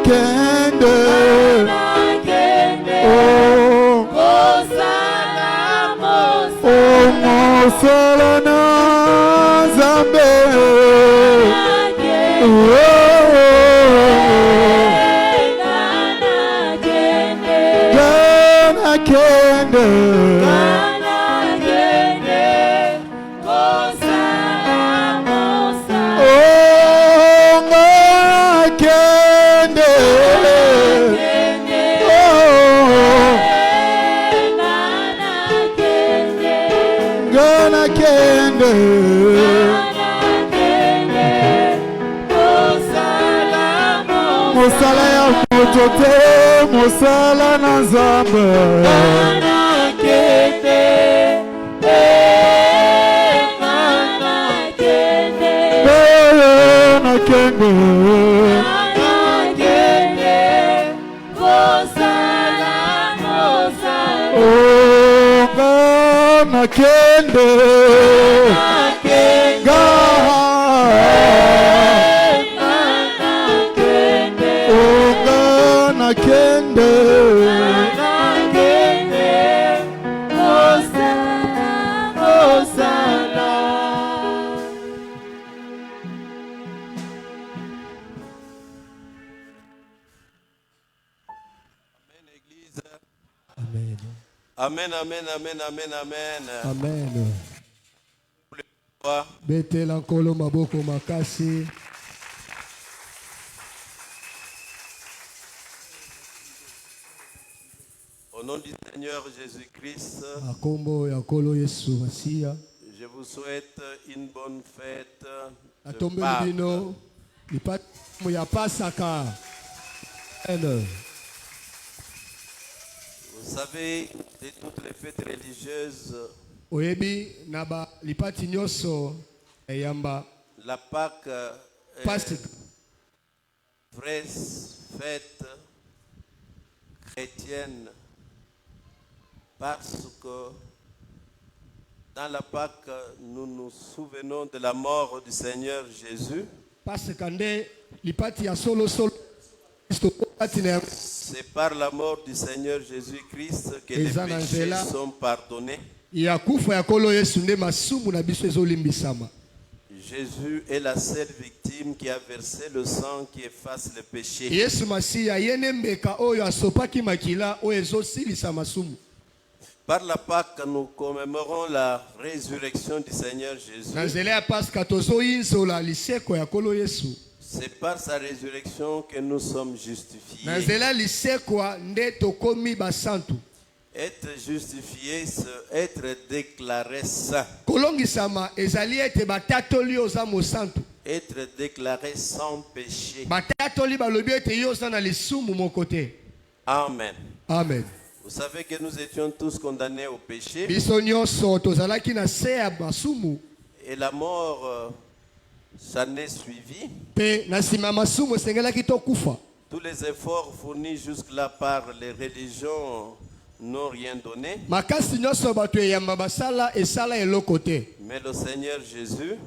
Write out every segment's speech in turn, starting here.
kende. Mosala na Nzambe. Gana kende. Mosala ya moto te, mosala na Nzambe. Gana kende, gana kende, gana kende, mosala, mosala. Oh, gana kende, Amen, amen, amen, amen, amen. Amen. Betela nkolo maboko makasi. Au nom du Seigneur Jésus-Christ, je vous souhaite une bonne fête de Pâques. Vous savez, de toutes les fêtes religieuses, la Pâques est une vraie fête chrétienne parce que dans la Pâques, nous nous souvenons de la mort du Seigneur Jésus. C'est par la mort du Seigneur Jésus-Christ que les péchés sont pardonnés. Jésus est la seule victime qui a versé le sang qui efface le péché. Par la Pâque, nous commémorons la résurrection du Seigneur Jésus. C'est par sa résurrection que nous sommes justifiés. Être justifié, c'est être déclaré saint. Être déclaré sans péché. Amen. Amen. Vous savez que nous étions tous condamnés au péché. Et la mort s'en est suivie. Tous les efforts fournis jusque-là par les religions n'ont rien donné. Mais le Seigneur Jésus,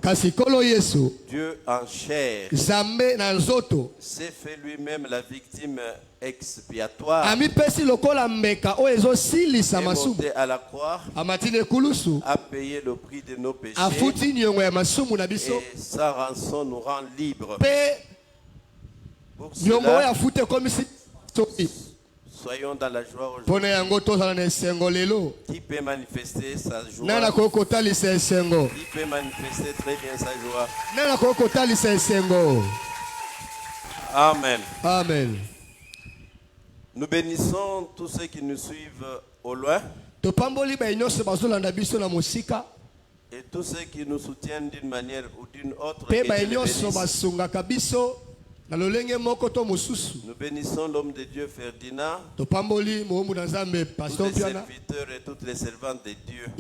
Dieu en chair, s'est fait lui-même la victime expiatoire. Et monté à la croix, a payé le prix de nos péchés. Et sa rançon nous rend libres. Pour cela, soyons dans la joie aujourd'hui. Qui peut manifester sa joie? Qui peut manifester très bien sa joie? Amen. Amen. Nous bénissons tous ceux qui nous suivent au loin. Et tous ceux qui nous soutiennent d'une manière ou d'une autre. Nous bénissons l'homme de Dieu Ferdinand, tous les serviteurs et toutes les servantes de Dieu,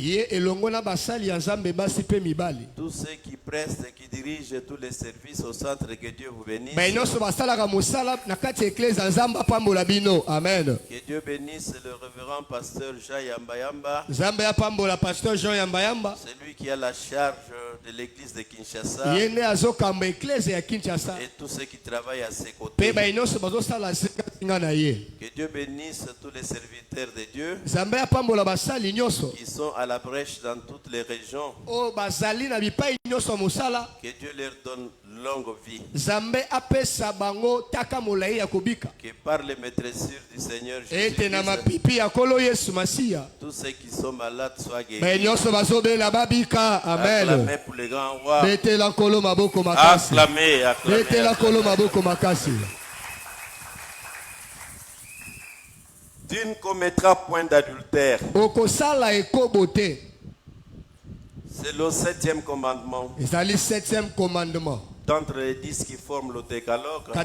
tous ceux qui prestent et qui dirigent tous les services au centre, que Dieu vous bénisse. Que Dieu bénisse le révérend pasteur Jean Yambayamba, celui qui a la charge de l'église de Kinshasa, et tous ceux qui travaillent travaillent à ses côtés. Que Dieu bénisse tous les serviteurs de Dieu qui sont à la brèche dans toutes les régions. Que Dieu leur donne longue vie. Que par les maîtresures du Seigneur Jésus, tous ceux qui sont malades soient guéris. Acclamez pour les grands rois. Acclamez, acclamez. Tu ne commettras point d'adultère. C'est le 7e commandement. D'entre les 10 qui forment le décalogue, c'est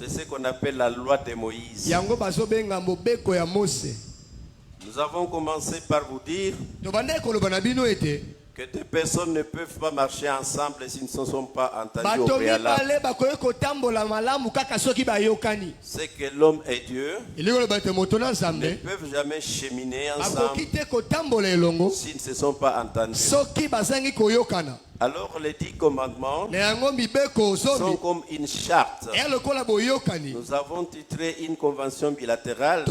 ce qu'on appelle la loi de Moïse. Nous avons commencé par vous dire que deux personnes ne peuvent pas marcher ensemble s'ils ne se sont pas entendus au préalable. C'est que l'homme et Dieu ne peuvent jamais cheminer ensemble s'ils ne se sont pas entendus. Alors les 10 commandements sont comme une charte. Nous avons titré une convention bilatérale.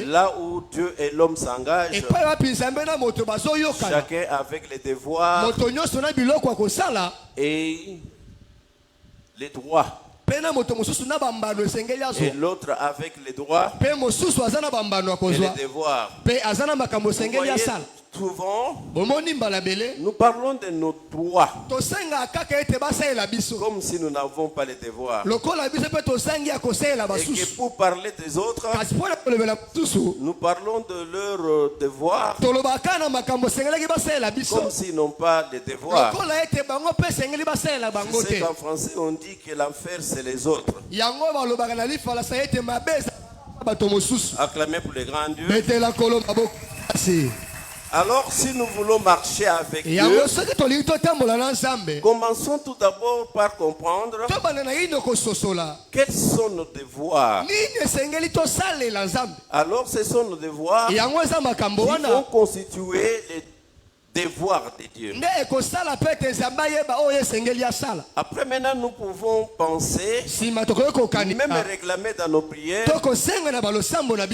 Là où Dieu et l'homme s'engagent, chacun avec les devoirs et les droits. Et l'autre avec les droits et les devoirs. Vous voyez, souvent, nous parlons de nos droits comme si nous n'avons pas les devoirs. Et que pour parler des autres, nous parlons de leurs devoirs comme s'ils n'ont pas de devoirs. Je sais qu'en français on dit que l'enfer c'est les autres. Acclamez pour les grands dieux. Alors, si nous voulons marcher avec Dieu, commençons tout d'abord par comprendre quels sont nos devoirs. Alors, ce sont nos devoirs qui vont constituer les devoirs de Dieu. Après, maintenant, nous pouvons penser, même réclamer dans nos prières,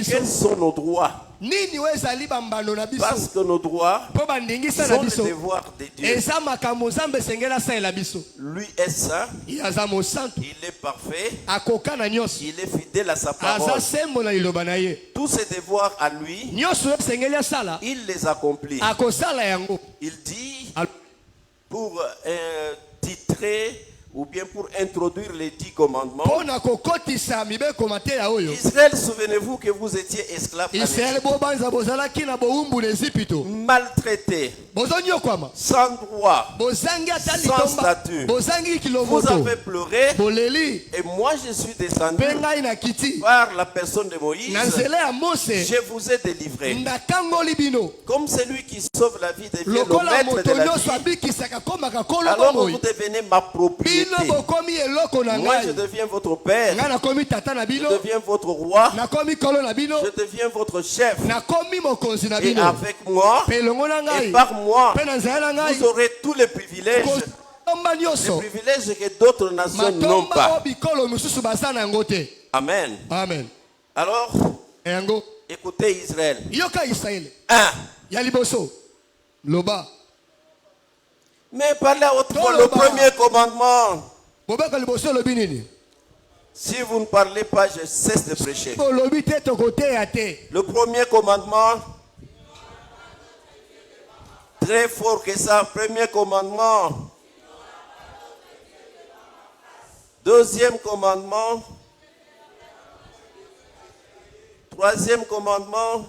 quels sont nos droits. Parce que nos droits sont les devoirs de Dieu. Lui est saint, il est parfait, il est fidèle à sa parole. Tous ses devoirs à lui, il les accomplit. Il dit, pour titrer ou bien pour introduire les 10 commandements, Israël, souvenez-vous que vous étiez esclaves en Égypte, maltraités, sans droit, sans statut. Vous avez pleuré et moi je suis descendu par la personne de Moïse. Je vous ai délivré. Comme celui qui sauve la vie devient le maître de la vie, alors vous devenez ma propriété. Moi je deviens votre père, je deviens votre roi, je deviens votre chef. Et avec moi et par moi, vous aurez tous les privilèges que d'autres nations n'ont pas. Amen. Amen. Alors, écoutez Israël. 1. Mais parlez à haute voix le premier commandement. Si vous ne parlez pas, je cesse de prêcher. Le premier commandement, très fort que ça, premier commandement. Deuxième commandement. Troisième commandement.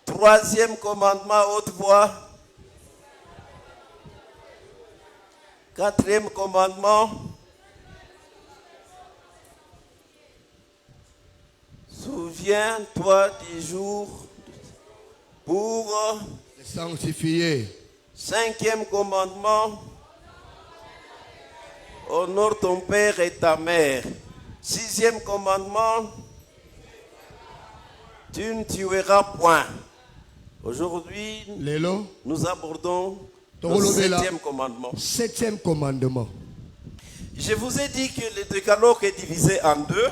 Troisième commandement, haute voix. Quatrième commandement. Souviens-toi du jour pour sanctifier. Cinquième commandement. Honore ton père et ta mère. Sixième commandement. Tu ne tueras point. Aujourd'hui, nous abordons le 7e commandement. 7e commandement. Je vous ai dit que le décalogue est divisé en deux.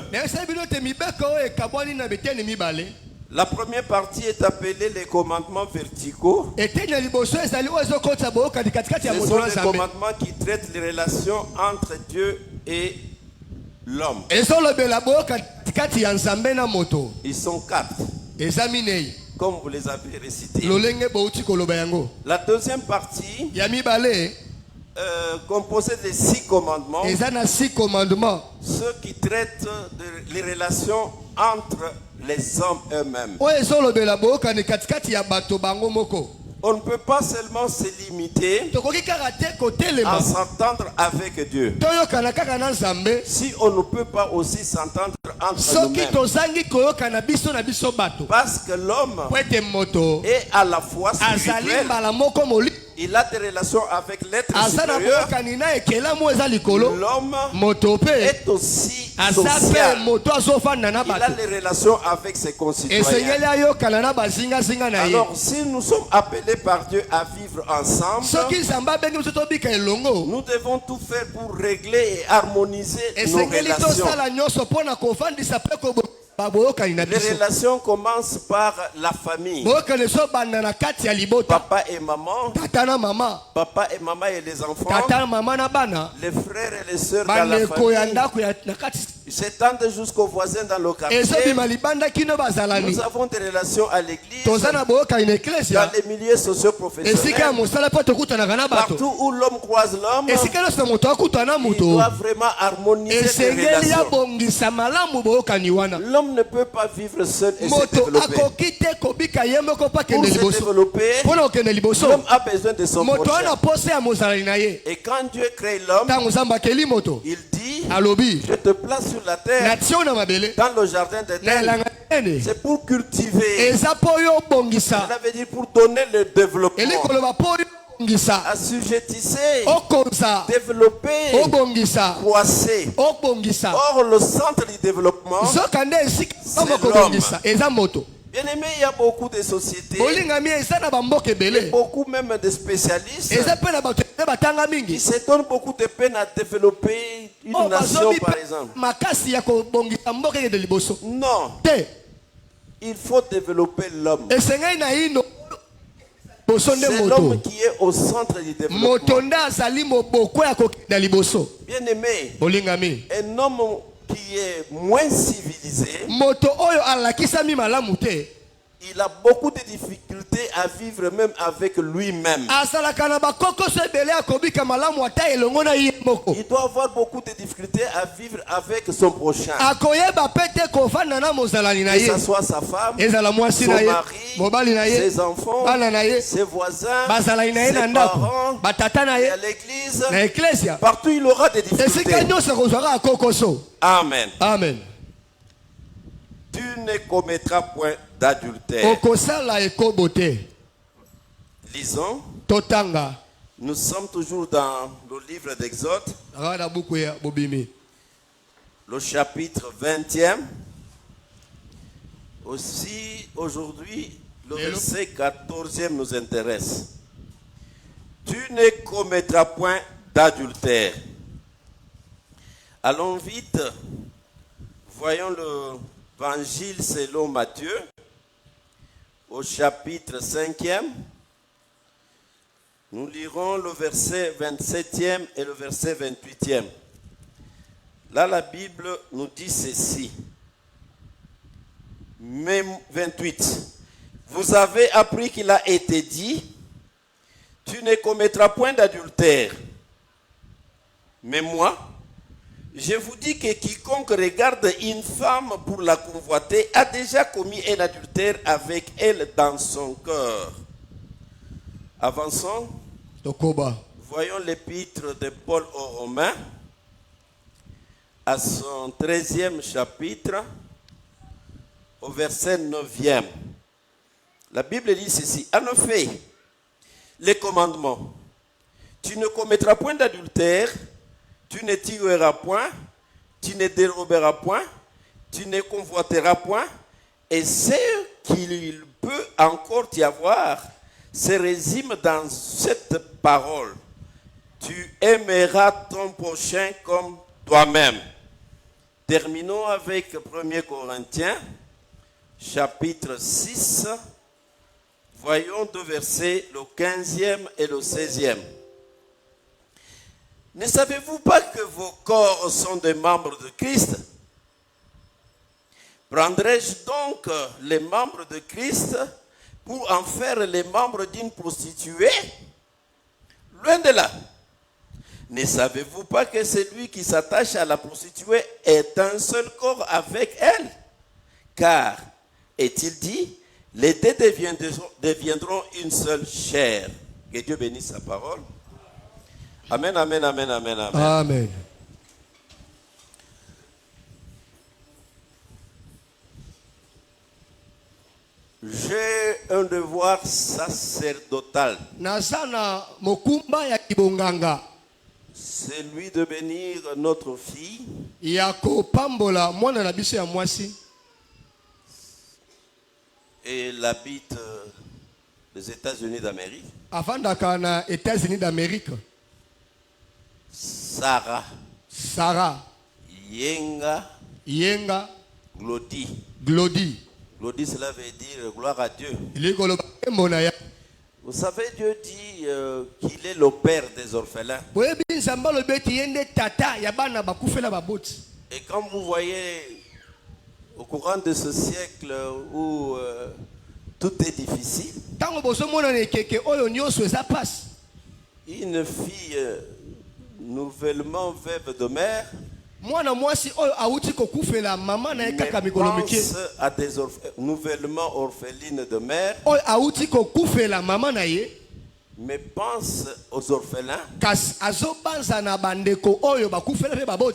La première partie est appelée les commandements verticaux. Ce sont les commandements qui traitent les relations entre Dieu et l'homme. Ils sont 4. Comme vous les avez récités. La deuxième partie composée de 6 commandements. Ceux qui traitent les relations entre les hommes eux-mêmes. On ne peut pas seulement se limiter à s'entendre avec Dieu. Si on ne peut pas aussi s'entendre entre nous-mêmes. Parce que l'homme est à la fois spirituel. Il a des relations avec l'être supérieur. L'homme est aussi social. Il a les relations avec ses concitoyens. Alors, si nous sommes appelés par Dieu à vivre ensemble, nous devons tout faire pour régler et harmoniser nos relations. Les relations commencent par la famille. Papa et maman. Papa et maman et les enfants. Les frères et les sœurs dans la famille. S'étendent jusqu'aux voisins dans le quartier. Nous avons des relations à l'église. Dans les milieux socio-professionnels. Partout où l'homme croise l'homme, il doit vraiment harmoniser ses relations. L'homme ne peut pas vivre seul et se développer. Pour se développer, l'homme a besoin de son prochain. Et quand Dieu crée l'homme, il dit, je te place sur la terre, dans le jardin d'Éden. C'est pour cultiver. Cela veut dire pour donner le développement. Assujettissez, développer, croisser. Or, le centre du développement, c'est l'homme. Bien aimé, il y a beaucoup de sociétés, et beaucoup même de spécialistes qui se donnent beaucoup de peine à développer une nation, par exemple. Non, il faut développer l'homme. C'est l'homme qui est au centre du développement. Bien aimé, un homme qui est moins civilisé, il a beaucoup de difficultés à vivre même avec lui-même. Il doit avoir beaucoup de difficultés à vivre avec son prochain. Que ce soit sa femme, son mari, ses enfants, ses voisins, ses parents, et à l'église. Partout il aura des difficultés. Amen. Amen. Tu ne commettras point d'adultère. Lisons. Nous sommes toujours dans le livre d'Exode. Le chapitre 20e. Aussi, aujourd'hui, le verset 14e nous intéresse. Tu ne commettras point d'adultère. Allons vite. Voyons l'évangile selon Matthieu, au chapitre 5e. Nous lirons le verset 27e et le verset 28e. Là, la Bible nous dit ceci. Même 28. Vous avez appris qu'il a été dit, tu ne commettras point d'adultère. Mais moi, je vous dis que quiconque regarde une femme pour la convoiter a déjà commis un adultère avec elle dans son cœur. Avançons. Voyons l'épître de Paul aux Romains, à son 13e chapitre, au verset 9e. La Bible dit ceci. En effet, les commandements. Tu ne commettras point d'adultère. Tu ne tueras point, tu ne déroberas point, tu ne convoiteras point, et ceux qui peut encore y avoir se résume dans cette parole. Tu aimeras ton prochain comme toi-même. Terminons avec 1 Corinthiens, chapitre 6. Voyons deux versets, le 15e et le 16e. Ne savez-vous pas que vos corps sont des membres de Christ? Prendrai-je donc les membres de Christ pour en faire les membres d'une prostituée? Loin de là. Ne savez-vous pas que celui qui s'attache à la prostituée est un seul corps avec elle? Car, est-il dit, les deux deviendront une seule chair. Que Dieu bénisse sa parole. Amen, amen, amen, amen, amen. Amen. J'ai un devoir sacerdotal. Nazana mokumba ya kibonganga. Celui de bénir notre fille. Yako pambola mwana na biso ya mwasi. Et elle habite les États-Unis d'Amérique. Avandaka na États-Unis d'Amérique. Sarah. Yenga. Glody. Glody, cela veut dire gloire à Dieu. Vous savez, Dieu dit qu'il est le père des orphelins. Et quand vous voyez, au courant de ce siècle où tout est difficile, une fille nouvellement veuve de mère pense à des nouvellement orphelines de mère, mais pense aux orphelins,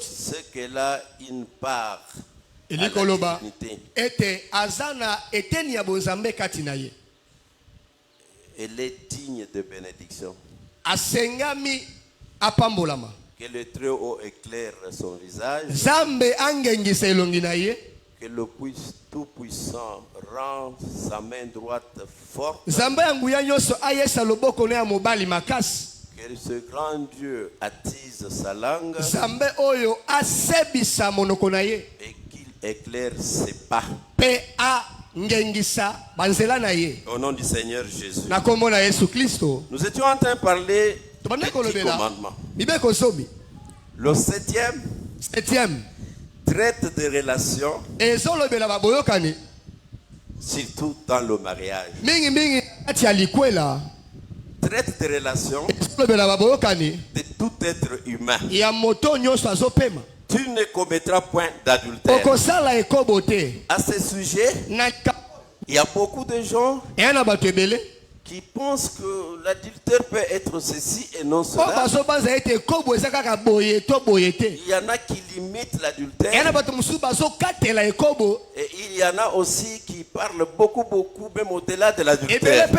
c'est qu'elle a une part à la dignité. Elle est digne de bénédiction. Que le Très-Haut éclaire son visage. Que le Tout-Puissant rend sa main droite forte. Que ce grand Dieu attise sa langue. Et qu'il éclaire ses pas. Au nom du Seigneur Jésus. Nous étions en train de parler du commandement. Le 7e traite des relations, surtout dans le mariage. Traite des relations de tout être humain. Tu ne commettras point d'adultère. À ce sujet, il y a beaucoup de gens qui pensent que l'adultère peut être ceci et non cela. Il y en a qui limitent l'adultère. Et il y en a aussi qui parlent beaucoup, même au-delà de l'adultère.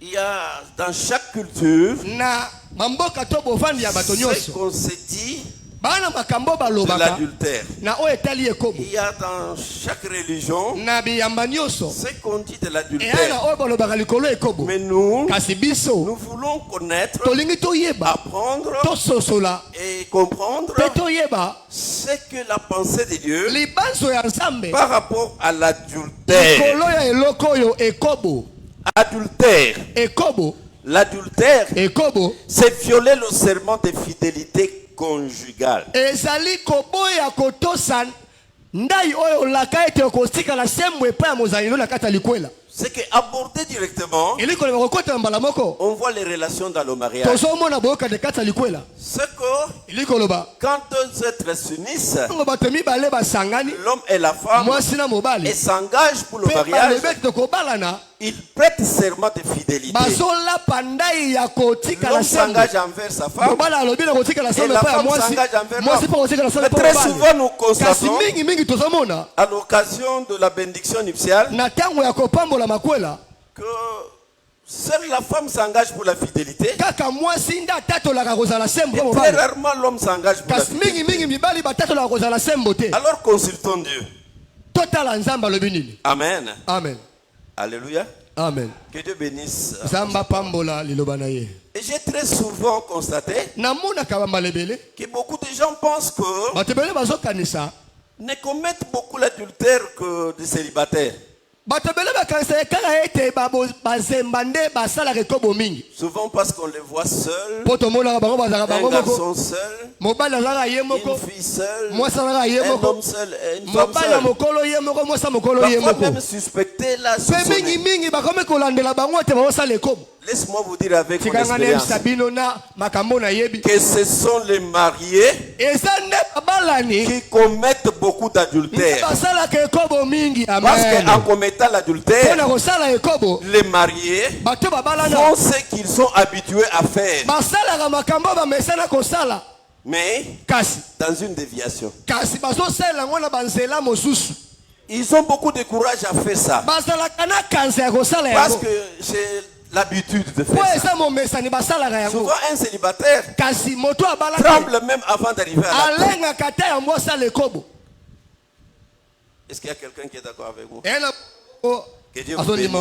Il y a dans chaque culture ce qu'on se dit de l'adultère. Il y a dans chaque religion ce qu'on dit de l'adultère. Mais nous voulons connaître, apprendre et comprendre ce que la pensée de Dieu par rapport à l'adultère. L'adultère, c'est violer le serment de fidélité conjugale. C'est qu'aborder directement, on voit les relations dans le mariage. C'est que quand deux êtres s'unissent, l'homme et la femme, et s'engagent pour le mariage, ils prêtent serment de fidélité. L'homme s'engage envers sa femme et la femme s'engage envers l'homme. Mais très souvent nous constatons, à l'occasion de la bénédiction nuptiale, que seule la femme s'engage pour la fidélité et très rarement l'homme s'engage pour la fidélité. Alors consultons Dieu. Amen. Amen. Alléluia. Amen. Que Dieu bénisse. Et j'ai très souvent constaté que beaucoup de gens pensent que ne commettent beaucoup l'adultère que des célibataires. Souvent parce qu'on les voit seuls, un garçon seul, une fille seule, un homme seul, une femme seule. Parfois même suspecter la soupçonner. Laisse-moi vous dire avec mon expérience que ce sont les mariés qui commettent beaucoup d'adultère. Parce qu'en commettant l'adultère, les mariés font ce qu'ils sont habitués à faire. Mais dans une déviation. Ils ont beaucoup de courage à faire ça. Parce que j'ai l'habitude de faire ça. Souvent un célibataire tremble même avant d'arriver à la porte. Est-ce qu'il y a quelqu'un qui est d'accord avec vous? Que Dieu vous bénisse.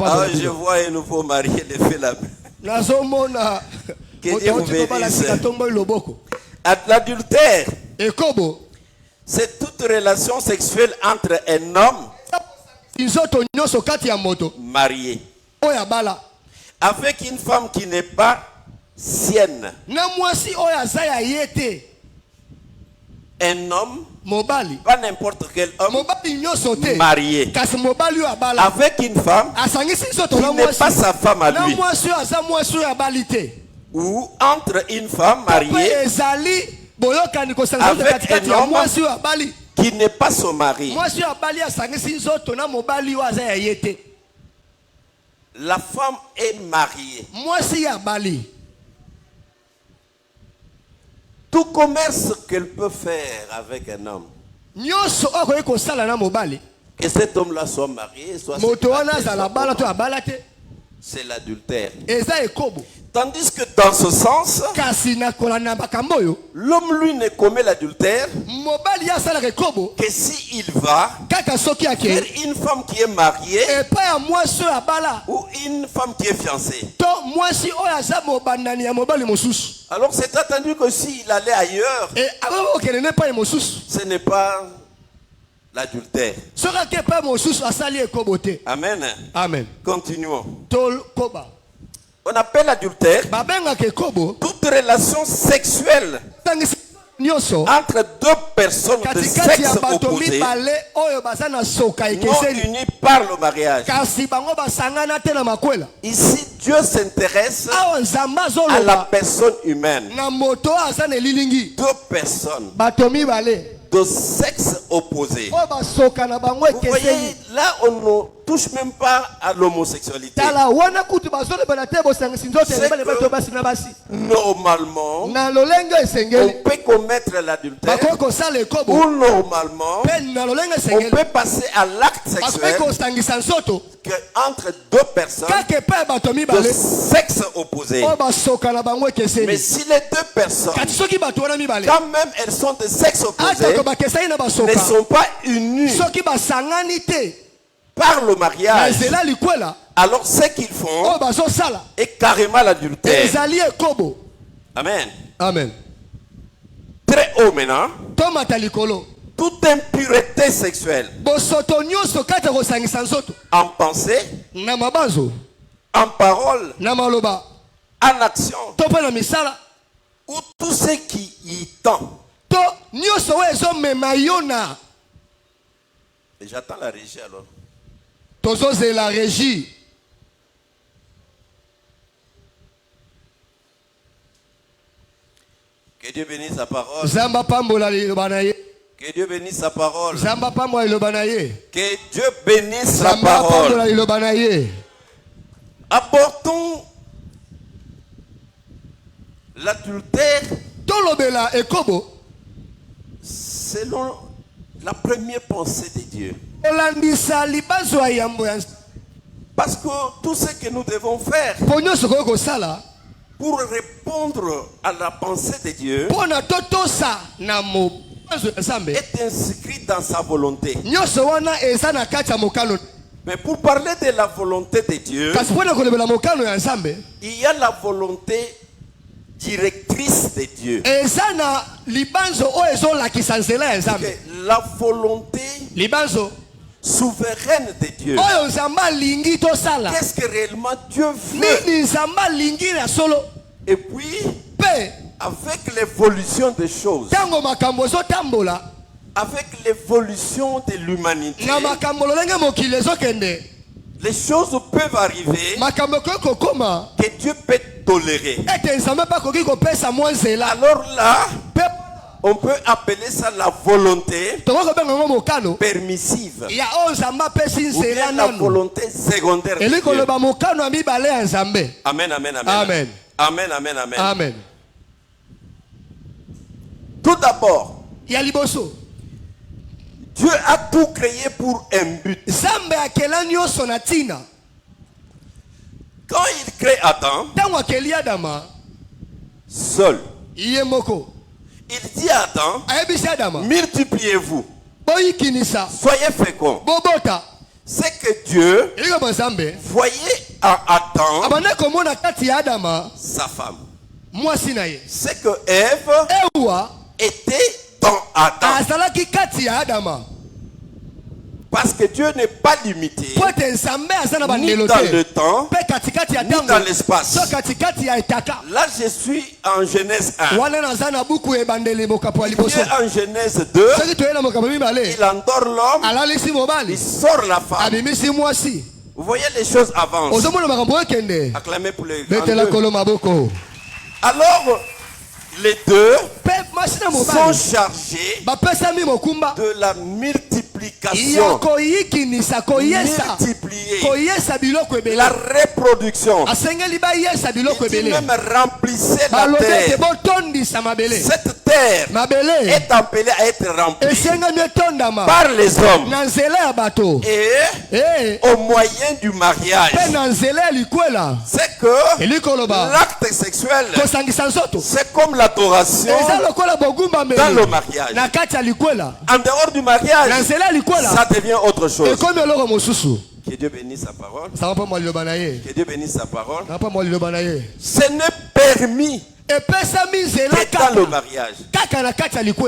Ah, je vois un nouveau marié lever la main. Que Dieu vous bénisse. L'adultère, c'est toute relation sexuelle entre un homme marié avec une femme qui n'est pas sienne. Un homme, pas n'importe quel homme, marié avec une femme qui n'est pas sa femme à lui. Ou entre une femme mariée avec un homme qui n'est pas son mari. La femme est mariée. Tout commerce qu'elle peut faire avec un homme, que cet homme-là soit marié, soit c'est l'adultère. Tandis que dans ce sens, l'homme lui ne commet l'adultère que s'il va vers une femme qui est mariée ou une femme qui est fiancée. Alors c'est attendu que s'il allait ailleurs, ce n'est pas l'adultère. Amen. Amen. Continuons. On appelle adultère toute relation sexuelle entre deux personnes de sexe opposé non unies par le mariage. Ici, Dieu s'intéresse à la personne humaine. Deux personnes de sexe opposé. Vous voyez, là on ne touche même pas à l'homosexualité. Normalement, on peut commettre l'adultère ou normalement, on peut passer à l'acte sexuel entre deux personnes de sexe opposé. Mais si les deux personnes, quand même elles sont de sexe opposé, ne sont pas unies par le mariage, alors ce qu'ils font est carrément l'adultère. Amen. Amen. Très haut maintenant. Toute impureté sexuelle en pensée, en parole, en action, ou tout ce qui y tend. Et j'attends la régie alors. C'est la régie. Que Dieu bénisse sa parole. Que Dieu bénisse sa parole. Que Dieu bénisse sa parole. Apportons l'adultère selon la première pensée de Dieu. Parce que tout ce que nous devons faire pour répondre à la pensée de Dieu, est inscrit dans sa volonté. Mais pour parler de la volonté de Dieu, il y a la volonté directrice de Dieu. La volonté souveraine de Dieu. Qu'est-ce que réellement Dieu veut? Et puis, avec l'évolution des choses, avec l'évolution de l'humanité, les choses peuvent arriver que Dieu peut tolérer. Alors là, on peut appeler ça la volonté permissive ou bien la volonté secondaire de Dieu. Amen, amen, amen. Amen, amen, amen, amen. Amen. Tout d'abord, Dieu a tout créé pour un but. Quand il crée Adam seul, il dit à Adam, multipliez-vous, soyez féconds. C'est que Dieu voyait en Adam sa femme. C'est que Ève était dans Adam. Parce que Dieu n'est pas limité ni dans le temps, ni dans l'espace. Là, je suis en Genèse 1. Il est en Genèse 2. Il endort l'homme. Il sort la femme. Vous voyez, les choses avancent. Acclamez pour les grands. Alors, les deux sont chargés de la multiplication, multiplier la reproduction. Il dit même remplissez la terre. Cette terre est appelée à être remplie par les hommes et au moyen du mariage. C'est que l'acte sexuel, c'est comme l'adoration dans le mariage. En dehors du mariage, ça devient autre chose. Que Dieu bénisse sa parole. Que Dieu bénisse sa parole. Ce n'est permis que dans le mariage.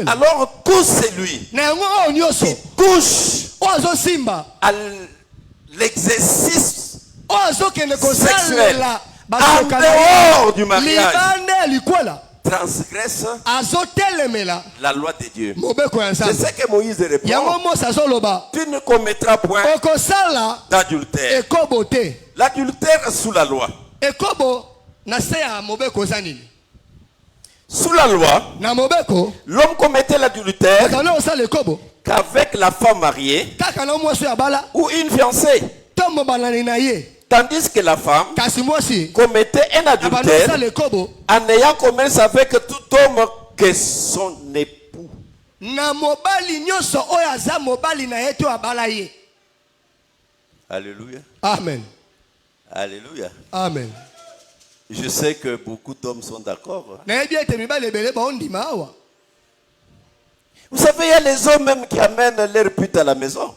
Alors tout celui qui touche à l'exercice sexuel en dehors du mariage transgresse la loi de Dieu. Je sais que Moïse répond, tu ne commettras point d'adultère. L'adultère sous la loi. Sous la loi, l'homme commettait l'adultère qu'avec la femme mariée ou une fiancée. Tandis que la femme commettait un adultère en ayant commerce avec tout homme que son époux. Alléluia. Amen. Alléluia. Amen. Je sais que beaucoup d'hommes sont d'accord. Vous savez, il y a les hommes même qui amènent leur pute à la maison.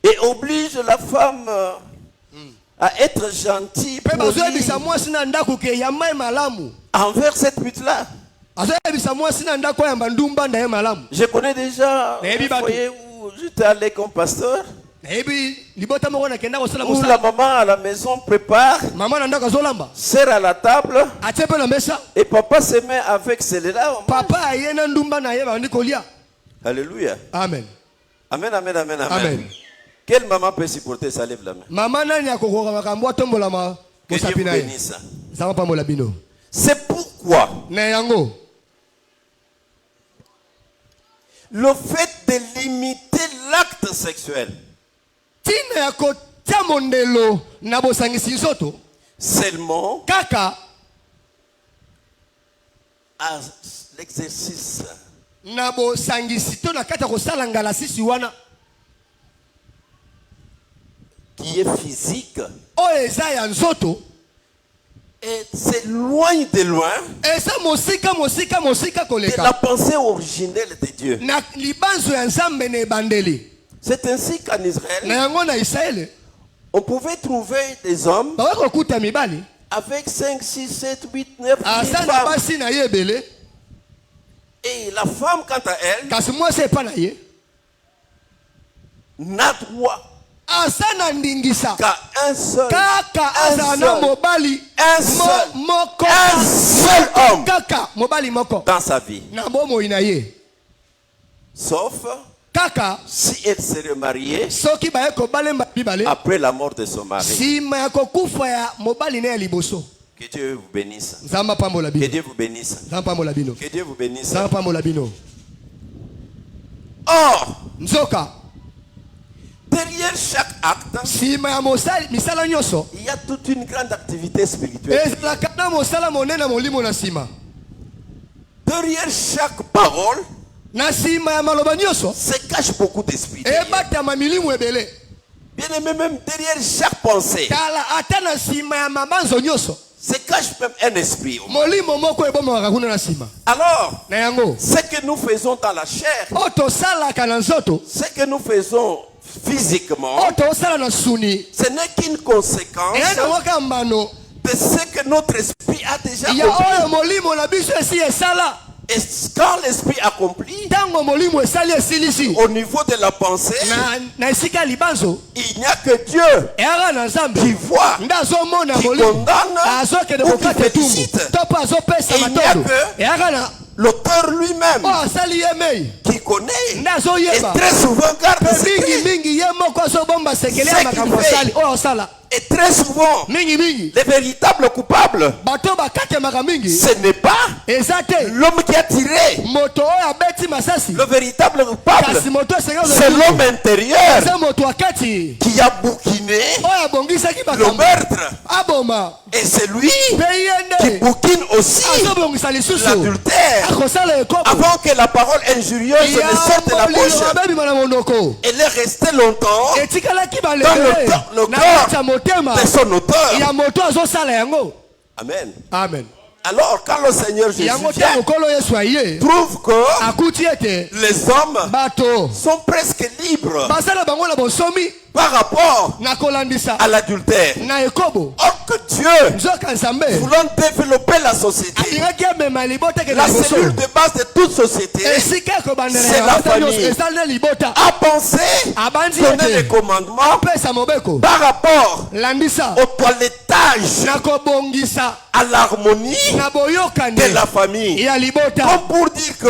Et oblige la femme à être gentille envers cette pute-là. Je connais déjà un foyer où j'étais allé comme pasteur. Où la maman à la maison prépare, sert à la table, et papa se met avec celle-là. Alléluia. Amen. Amen, amen, amen, amen. Quelle maman peut supporter ça? Lève la main. Que Dieu vous bénisse. C'est pourquoi le fait de limiter l'acte sexuel seulement à l'exercice qui est physique Et c'est loin de loin de la pensée originelle de Dieu. C'est ainsi qu'en Israël, on pouvait trouver des hommes avec 5, 6, 7, 8, 9 femmes. Et la femme, quant à elle, n'a droit qu'à un seul homme dans sa vie. Sauf si elle serait mariée après la mort de son mari. Que Dieu vous bénisse. Que Dieu vous bénisse. Que Dieu vous bénisse. Or, derrière chaque acte, il y a toute une grande activité spirituelle. Derrière chaque parole se cache beaucoup d'esprit. Bien aimé, même derrière chaque pensée se cache même un esprit. Alors, ce que nous faisons dans la chair, ce que nous faisons physiquement, ce n'est qu'une conséquence de ce que notre esprit a déjà accompli. Et quand l'esprit accomplit, au niveau de la pensée, il n'y a que Dieu qui voit, qui condamne ou qui félicite. Et il n'y a que l'auteur lui-même qui connaît et très souvent garde secret ce qu'il fait. Et très souvent, les véritables coupables, ce n'est pas l'homme qui a tiré. Le véritable coupable, c'est l'homme intérieur qui a bouquiné le meurtre. Et c'est lui qui bouquine aussi l'adultère avant que la parole injurieuse ne sorte de la bouche. Elle est restée longtemps dans le corps de son auteur. Amen. Amen. Alors quand le Seigneur Jésus vient, trouve que les hommes sont presque libres par rapport à l'adultère. Or que Dieu, voulant développer la société, la cellule de base de toute société, c'est la famille, a pensé donner les commandements par rapport au toilettage, à l'harmonie de la famille. Comme pour dire que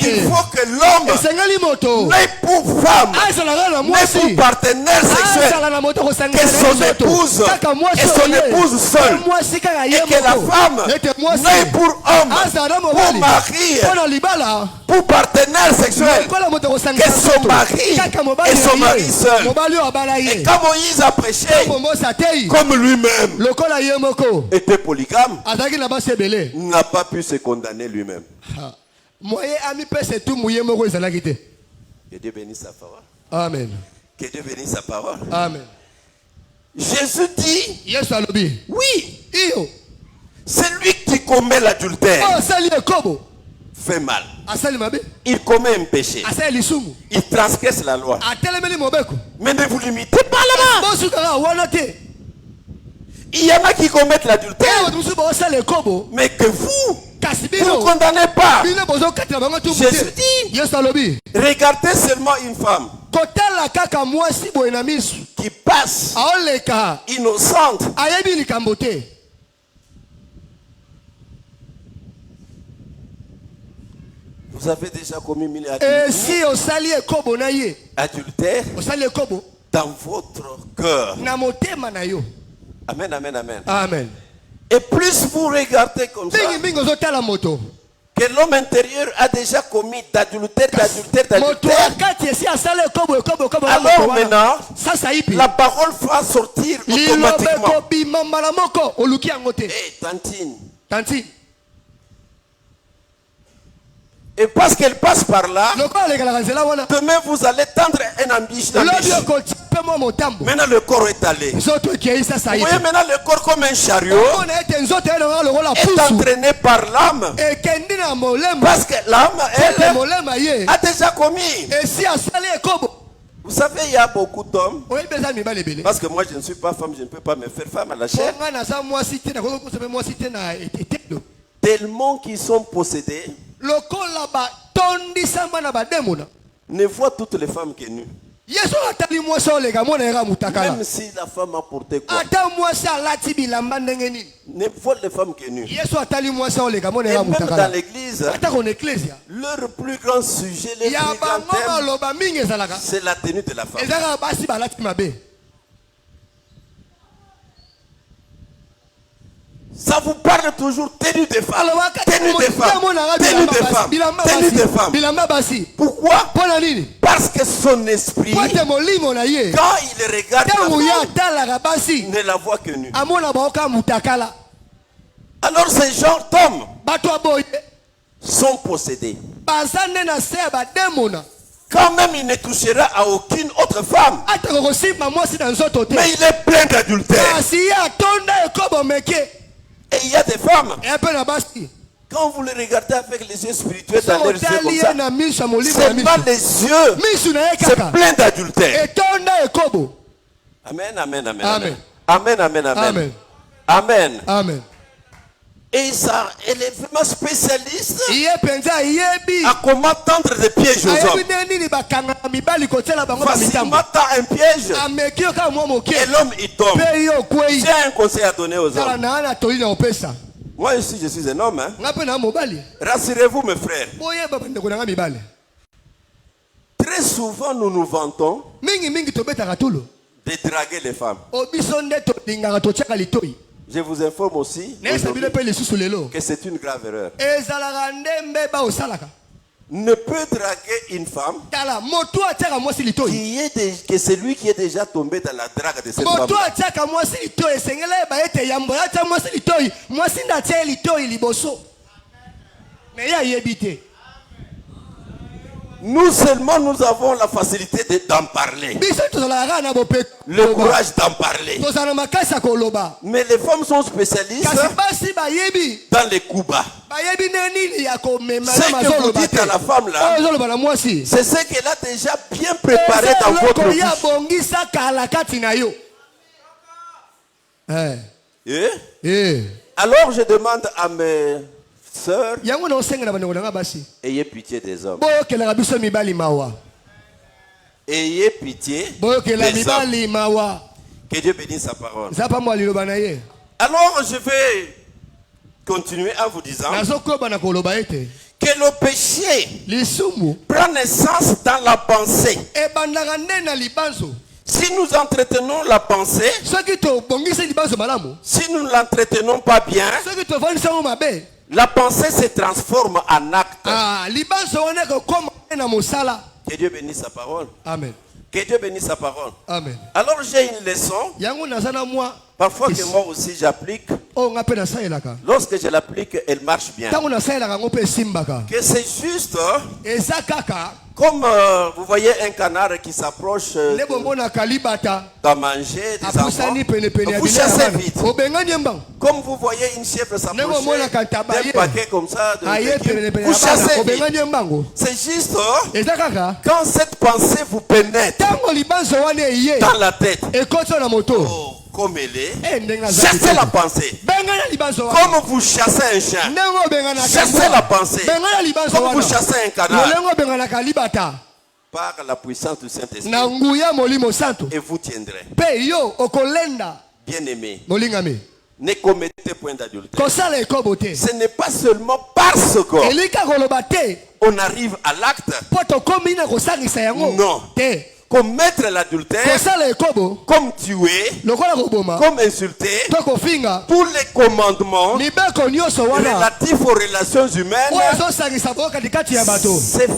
il faut que l'homme n'ait pour femme, n'ait pour partenaire sexuel que son épouse et son épouse seule, et que la femme n'ait pour homme, pour mari, pour partenaire sexuel que son mari et son mari seul. Et quand Moïse a prêché comme lui-même était polygame, n'a pas pu se condamner lui-même. Que Dieu bénisse sa parole. Amen. Que Dieu bénisse sa parole. Amen. Jésus dit, oui, celui qui commet l'adultère fait mal. Il commet un péché. Il transgresse la loi. Mais ne vous limitez pas là-bas. Il y en a qui commettent l'adultère, mais que vous ne condamnez pas. Jésus dit, regardez seulement une femme qui passe innocente. Vous avez déjà commis mille adultères dans votre cœur. Amen, amen, amen. Amen. Et plus vous regardez comme ça, que l'homme intérieur a déjà commis d'adultère. Alors maintenant, la parole va sortir automatiquement. Hey, Tantine. Et parce qu'elle passe par là, demain vous allez tendre un ambition. Maintenant le corps est allé. Vous voyez maintenant le corps comme un chariot est entraîné par l'âme. Parce que l'âme, elle, a déjà commis. Vous savez, il y a beaucoup d'hommes. Parce que moi je ne suis pas femme, je ne peux pas me faire femme à la chair. Tellement qu'ils sont possédés. Ne voient toutes les femmes qui sont nues. Même si la femme a porté quoi, ne voit les femmes qui sont nues. Et même dans l'église, leur plus grand sujet, leur plus grand thème, c'est la tenue de la femme. Ça vous parle toujours tenue de femme. Tenue de femme. Tenue de femme. Tenue de femme. Pourquoi? Parce que son esprit, quand il regarde la femme, ne la voit que nue. Alors ces gens d'hommes sont possédés. Quand même il ne touchera à aucune autre femme. Mais il est plein d'adultère. Et il y a des femmes, quand vous les regardez avec les yeux spirituels dans leurs yeux comme ça, c'est pas les yeux, c'est plein d'adultère. Amen, amen, amen. Amen, amen, amen. Amen. Amen. Amen. Et ça, elle est vraiment spécialiste à comment tendre des pièges aux hommes. Facilement tend un piège et l'homme il tombe. J'ai un conseil à donner aux hommes. Moi aussi je suis un homme. Rassurez-vous mes frères. Très souvent nous nous vantons de draguer les femmes. Je vous informe aussi que c'est une grave erreur. Ne peut draguer une femme que celui qui est déjà tombé dans la drague de cette femme. Nous seulement nous avons la facilité d'en parler. Le courage d'en parler. Mais les femmes sont spécialistes dans les coups bas. Ce que vous dites à la femme là, c'est ce qu'elle a déjà bien préparé dans votre vie. Alors je demande à mes sœurs, ayez pitié des hommes. Ayez pitié des hommes. Que Dieu bénisse sa parole. Alors je vais continuer en vous disant que le péché prend naissance dans la pensée. Si nous entretenons la pensée, si nous ne l'entretenons pas bien, la pensée se transforme en acte. Que Dieu bénisse sa parole. Amen. Que Dieu bénisse sa parole. Amen. Alors j'ai une leçon. Parfois que moi aussi j'applique. Lorsque je l'applique, elle marche bien. Que c'est juste comme vous voyez un canard qui s'approche d'en manger des enfants. Vous chassez vite. Comme vous voyez une chèvre s'approcher d'un paquet comme ça de légumes, vous chassez vite. C'est juste quand cette pensée vous pénètre dans la tête. Comme elle est, chassez la pensée. Comme vous chassez un chien, chassez la pensée. Comme vous chassez un canard, par la puissance du Saint-Esprit, et vous tiendrez. Bien aimé, ne commettez point d'adultère. Ce n'est pas seulement parce qu'on arrive à l'acte. Non. Commettre l'adultère, comme tuer, comme insulter, tous les commandements relatifs aux relations humaines, c'est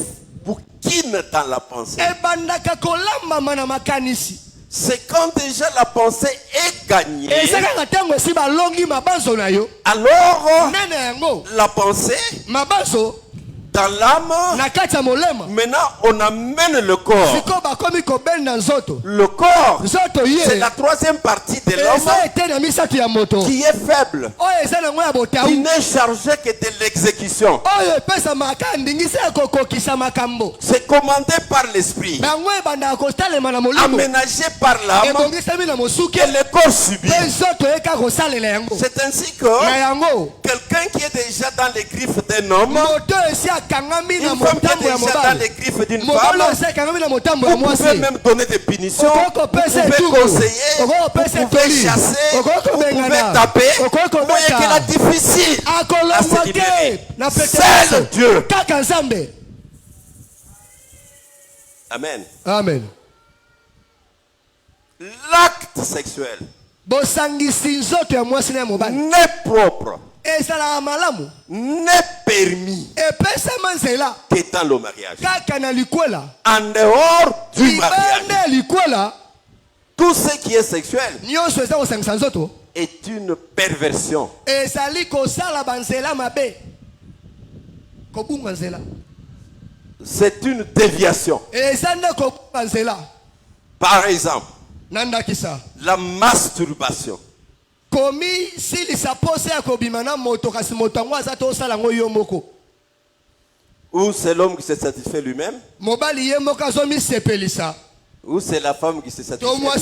bouquine dans la pensée. C'est quand déjà la pensée est gagnée. Alors la pensée dans l'âme. Maintenant, on amène le corps. Le corps, c'est la troisième partie de l'homme qui est faible, qui n'est chargé que de l'exécution. C'est commandé par l'esprit, aménagé par l'âme, et le corps subit. C'est ainsi que quelqu'un qui est déjà dans les griffes d'un homme, une femme qui est déjà dans les griffes d'une femme, vous pouvez même donner des punitions, vous pouvez conseiller, vous pouvez chasser, vous pouvez taper. Vous voyez qu'il est difficile à se libérer. Seul Dieu. Amen. Amen. L'acte sexuel n'est propre, n'est permis qu'étant le mariage. En dehors du mariage, tout ce qui est sexuel est une perversion. C'est une déviation. Par exemple, la masturbation. Ou c'est l'homme qui se satisfait lui-même, ou c'est la femme qui se satisfait elle-même.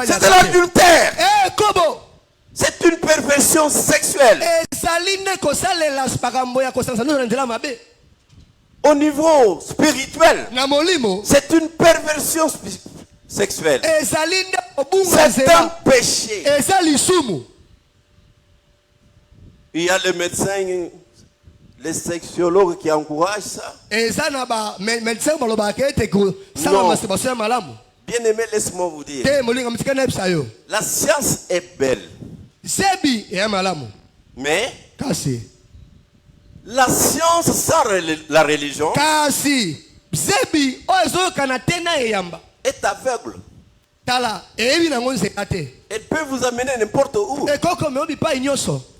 C'est de l'adultère. C'est une perversion sexuelle. Au niveau spirituel, c'est une perversion sexuelle. C'est un péché. Il y a les médecins, les sexologues qui encouragent ça. Non. Bien aimé, laisse-moi vous dire. La science est belle. Mais la science sans la religion est aveugle. Elle peut vous amener n'importe où.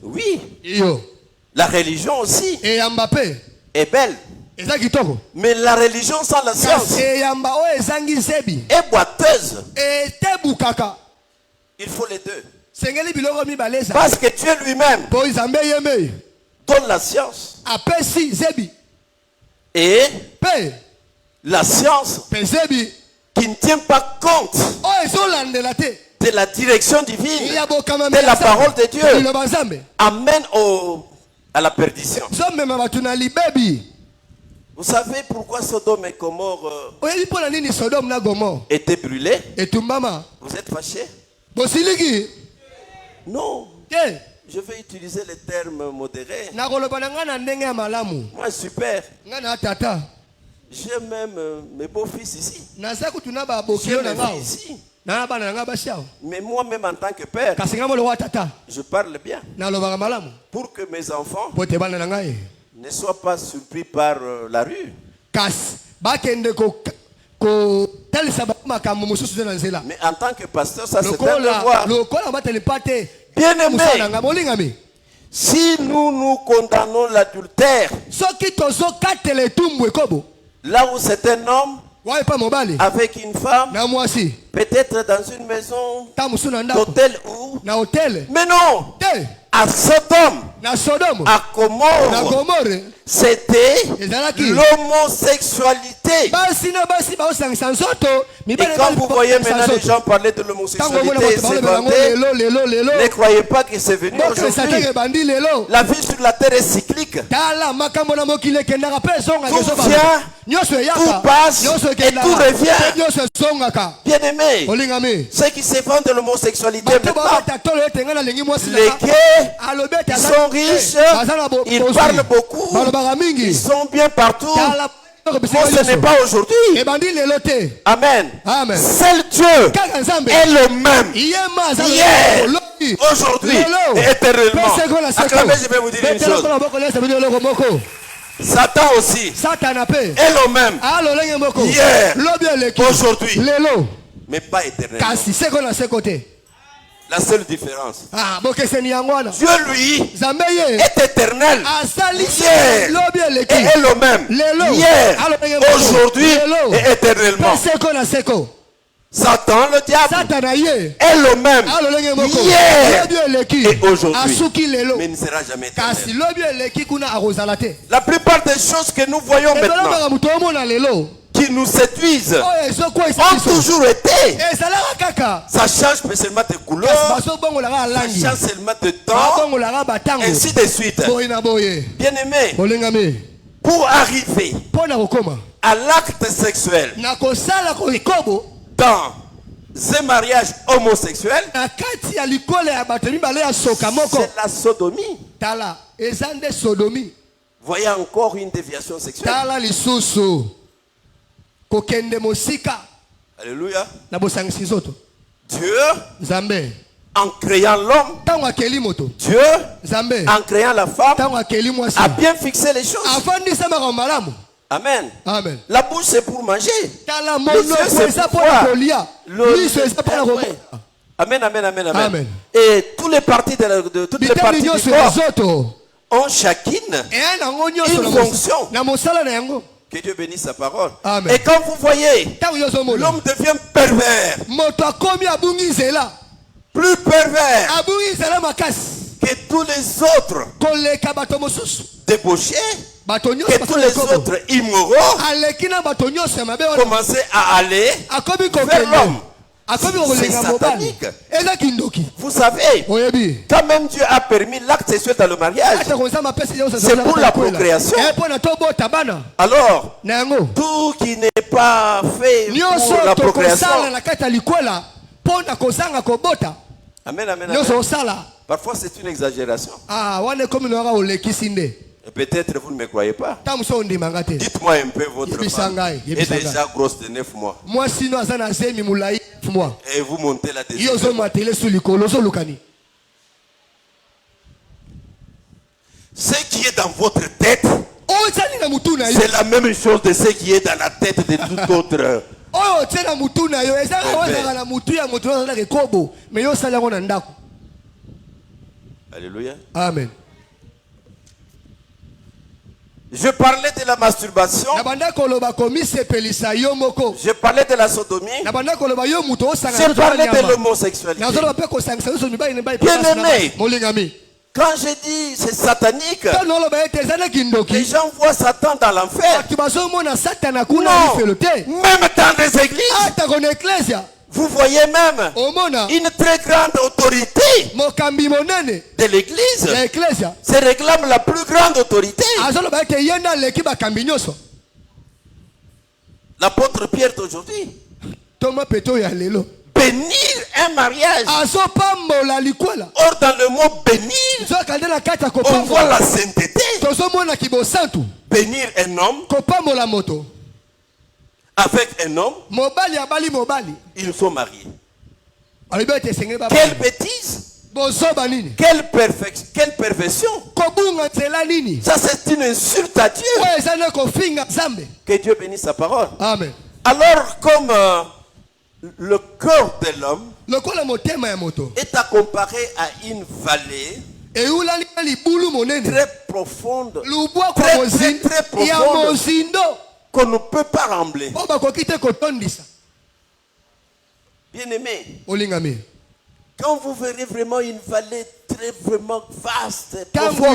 Oui. La religion aussi est belle. Mais la religion sans la science est boiteuse. Il faut les deux. Parce que Dieu lui-même donne la science. Et la science qui ne tient pas compte de la direction divine, de la parole de Dieu, amène à la perdition. Vous savez pourquoi Sodome et Gomorrhe étaient brûlés? Vous êtes fâchés? Non. Je vais utiliser les termes modérés. Moi, super. J'ai même mes beaux-fils ici. J'ai mes filles ici. Mais moi-même en tant que père, je parle bien. Pour que mes enfants ne soient pas surpris par la rue. Mais en tant que pasteur, ça c'est un devoir. Bien aimé, si nous condamnons l'adultère, là où c'est un homme avec une femme, peut-être dans une maison d'hôtel ou... Mais non, à Sodome, à Gomorrhe, c'était l'homosexualité. Et quand vous voyez maintenant les gens parler de l'homosexualité, ne croyez pas que c'est venu aujourd'hui. La vie sur la terre est cyclique. Tout vient, tout passe et tout revient. Bien aimé, ceux qui se vendent de l'homosexualité maintenant, les gays, ils sont riches, ils parlent beaucoup, ils sont bien partout. Moi, ce n'est pas aujourd'hui. Amen. Seul Dieu est le même hier, aujourd'hui et éternellement. Acclamez, je vais vous dire une chose. Satan aussi est le même hier, aujourd'hui, mais pas éternellement. La seule différence. Dieu lui est éternel. Hier et le même. Hier, aujourd'hui et éternellement. Satan, le diable, est le même. Hier et aujourd'hui. Mais il ne sera jamais éternel. La plupart des choses que nous voyons maintenant, qui nous séduisent, ont toujours été. Ça change seulement de couleur, ça change seulement de temps, ainsi de suite. Bien aimé, pour arriver à l'acte sexuel dans un mariage homosexuel, c'est la sodomie. Voyez encore une déviation sexuelle. Alléluia. Dieu, en créant l'homme, Dieu, en créant la femme, a bien fixé les choses. Amen. Amen. La bouche c'est pour manger. Les yeux c'est pour voir. Amen, amen, amen, amen. Amen. Et toutes les parties toutes les parties du corps ont chacune une fonction. Que Dieu bénisse sa parole. Amen. Et quand vous voyez, l'homme devient pervers. Plus pervers que tous les autres débauchés, que tous les autres immoraux commençaient à aller vers l'homme. C'est satanique. Vous savez, quand même Dieu a permis l'acte sexuel dans le mariage, c'est pour la procréation. Alors, tout qui n'est pas fait pour la procréation. Amen, amen, amen. Parfois c'est une exagération. Et peut-être vous ne me croyez pas. Dites-moi un peu votre femme est déjà grosse de 9 mois. Et vous montez là-dessus. Ce qui est dans votre tête, c'est la même chose de ce qui est dans la tête de tout autre. Alléluia. Amen. Je parlais de la masturbation. Je parlais de la sodomie. Je parlais de l'homosexualité. Bien aimé, quand je dis c'est satanique, les gens voient Satan dans l'enfer. Non, même dans les églises. Vous voyez même une très grande autorité de l'église se réclame la plus grande autorité. L'apôtre Pierre d'aujourd'hui, bénir un mariage. Or dans le mot bénir, on voit la sainteté. Bénir un homme avec un homme, ils sont mariés. Quelle bêtise! Quelle perversion! Ça c'est une insulte à Dieu. Que Dieu bénisse sa parole. Amen. Alors comme le cœur de l'homme est à comparer à une vallée très profonde, très profonde, qu'on ne peut pas rembler. Bien aimé, quand vous verrez vraiment une vallée très vraiment vaste, profonde,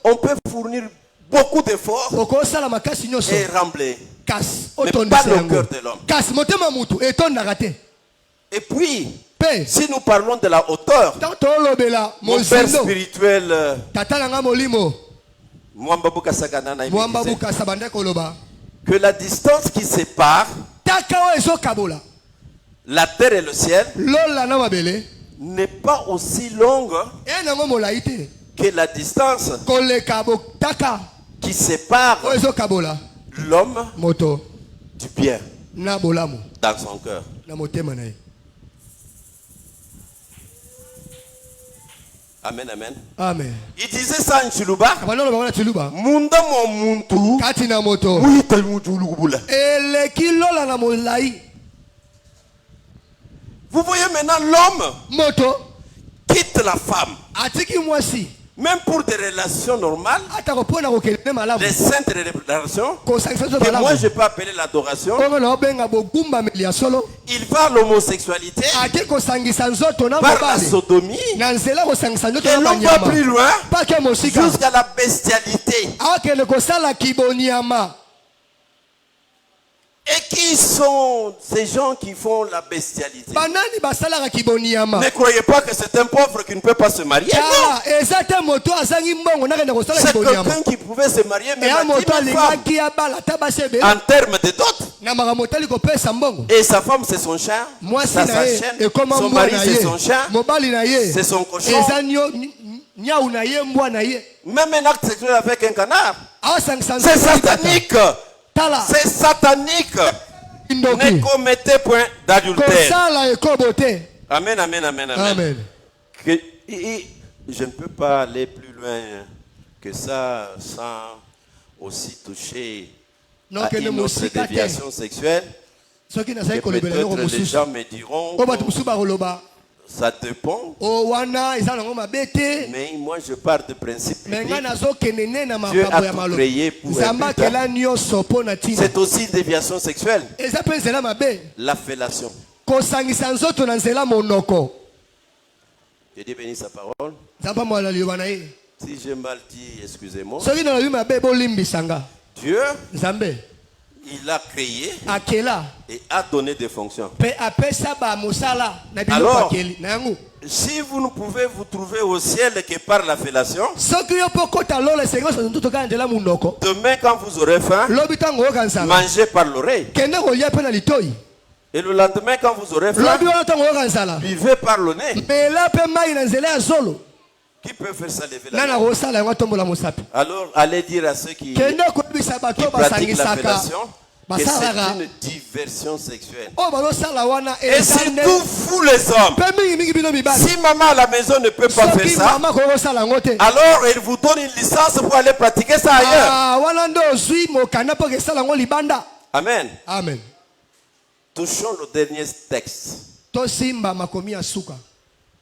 on peut fournir beaucoup d'efforts et rembler. Mais pas le cœur de l'homme. Et puis, si nous parlons de la hauteur, mon père spirituel, que la distance qui sépare la terre et le ciel n'est pas aussi longue que la distance qui sépare l'homme du bien dans son cœur. Amen, amen. Amen. Il disait ça en Chiluba. Munda mo muntu. Katina moto. Muita mutulubula. Ele kilola na molai. Vous voyez maintenant l'homme quitte la femme. Même pour des relations normales, les saintes relations, que moi je peux appeler l'adoration, il va à l'homosexualité, par la sodomie, et l'on va plus loin, jusqu'à la bestialité. Et qui sont ces gens qui font la bestialité? Ne croyez pas que c'est un pauvre qui ne peut pas se marier. Non. C'est quelqu'un qui pouvait se marier même à 10 000 femmes. En termes de dot. Et sa femme c'est son chien, sa chaîne, son mari c'est son chien, c'est son cochon. Même un acte sexuel avec un canard. C'est satanique. C'est satanique. Ne commettez point d'adultère. Amen, amen, amen, amen. Je ne peux pas aller plus loin que ça sans aussi toucher à une autre déviation sexuelle. Peut-être les gens me diront ça dépend. Mais moi je pars de principe biblique. Dieu a tout créé pour un but. C'est aussi une déviation sexuelle. La fellation. Que Dieu bénisse sa parole. Si j'ai mal dit, excusez-moi. Dieu, il a créé et a donné des fonctions. Alors, si vous ne pouvez vous trouver au ciel que par la fellation, demain quand vous aurez faim, mangez par l'oreille. Et le lendemain quand vous aurez faim, buvez par le nez. Qui peut faire ça lever la main? Alors allez dire à ceux qui pratiquent la fellation que c'est une diversion sexuelle. Et surtout vous les hommes. Si maman à la maison ne peut pas faire ça, alors elle vous donne une licence pour aller pratiquer ça ailleurs. Amen. Amen. Touchons le dernier texte.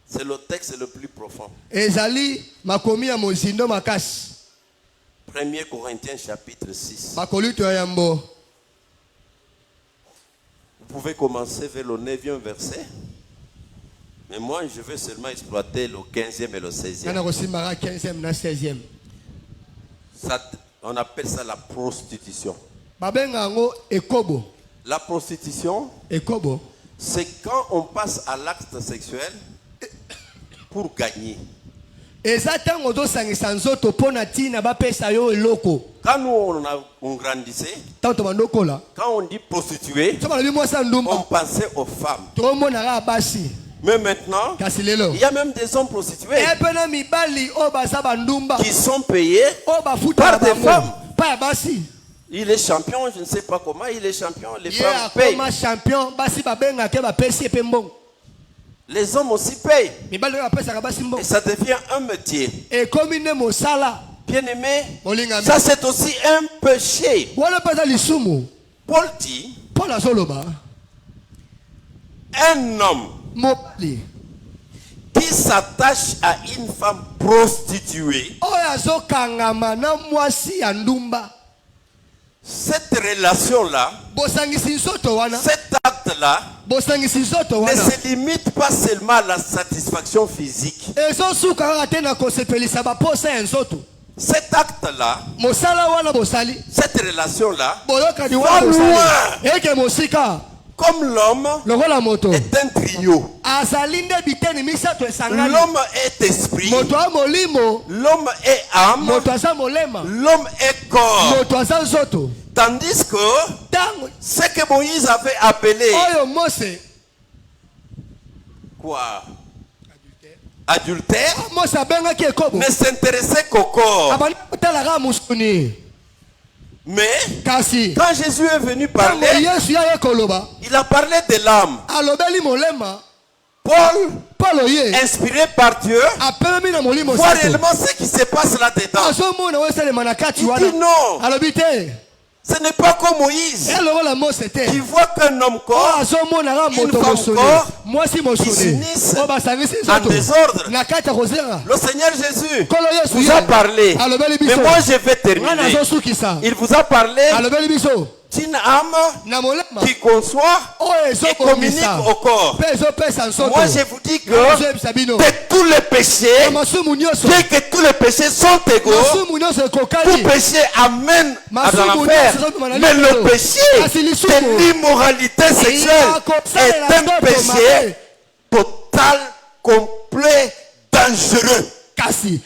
C'est le texte le plus profond. 1 Corinthiens chapitre 6. Vous pouvez commencer vers le 9e verset. Mais moi, je vais seulement exploiter le 15e et le 16e. On appelle ça la prostitution. La prostitution, c'est quand on passe à l'acte sexuel pour gagner. Quand nous on grandissait, quand on dit prostituée, on pensait aux femmes. Mais maintenant, il y a même des hommes prostitués qui sont payés par des femmes. Il est champion, je ne sais pas comment, il est champion, les femmes payent. Les hommes aussi payent. Et ça devient un métier. Bien aimé, ça c'est aussi un péché. Paul dit, un homme qui s'attache à une femme prostituée, cette relation-là, cet acte-là, ne se limite pas seulement à la satisfaction physique. Cet acte-là, cette relation-là, va loin. Comme l'homme est un trio. L'homme est esprit, l'homme est âme, l'homme est corps. Tandis que ce que Moïse avait appelé quoi? Adultère ne s'intéressait qu'au corps. Mais quand Jésus est venu parler, il a parlé de l'âme. Paul, inspiré par Dieu, voit réellement ce qui se passe là-dedans. Il dit non. Ce n'est pas comme Moïse qui voit qu'un homme corps, une femme corps, qui s'unissent en désordre. Le Seigneur Jésus vous a parlé. Mais moi je vais terminer. Il vous a parlé d'une âme qui conçoit et communique au corps. Moi je vous dis que de tous les péchés, dès que tous les péchés sont égaux, tout péché amène à l'enfer. Mais le péché de l'immoralité sexuelle est un péché total, complet, dangereux. Parce que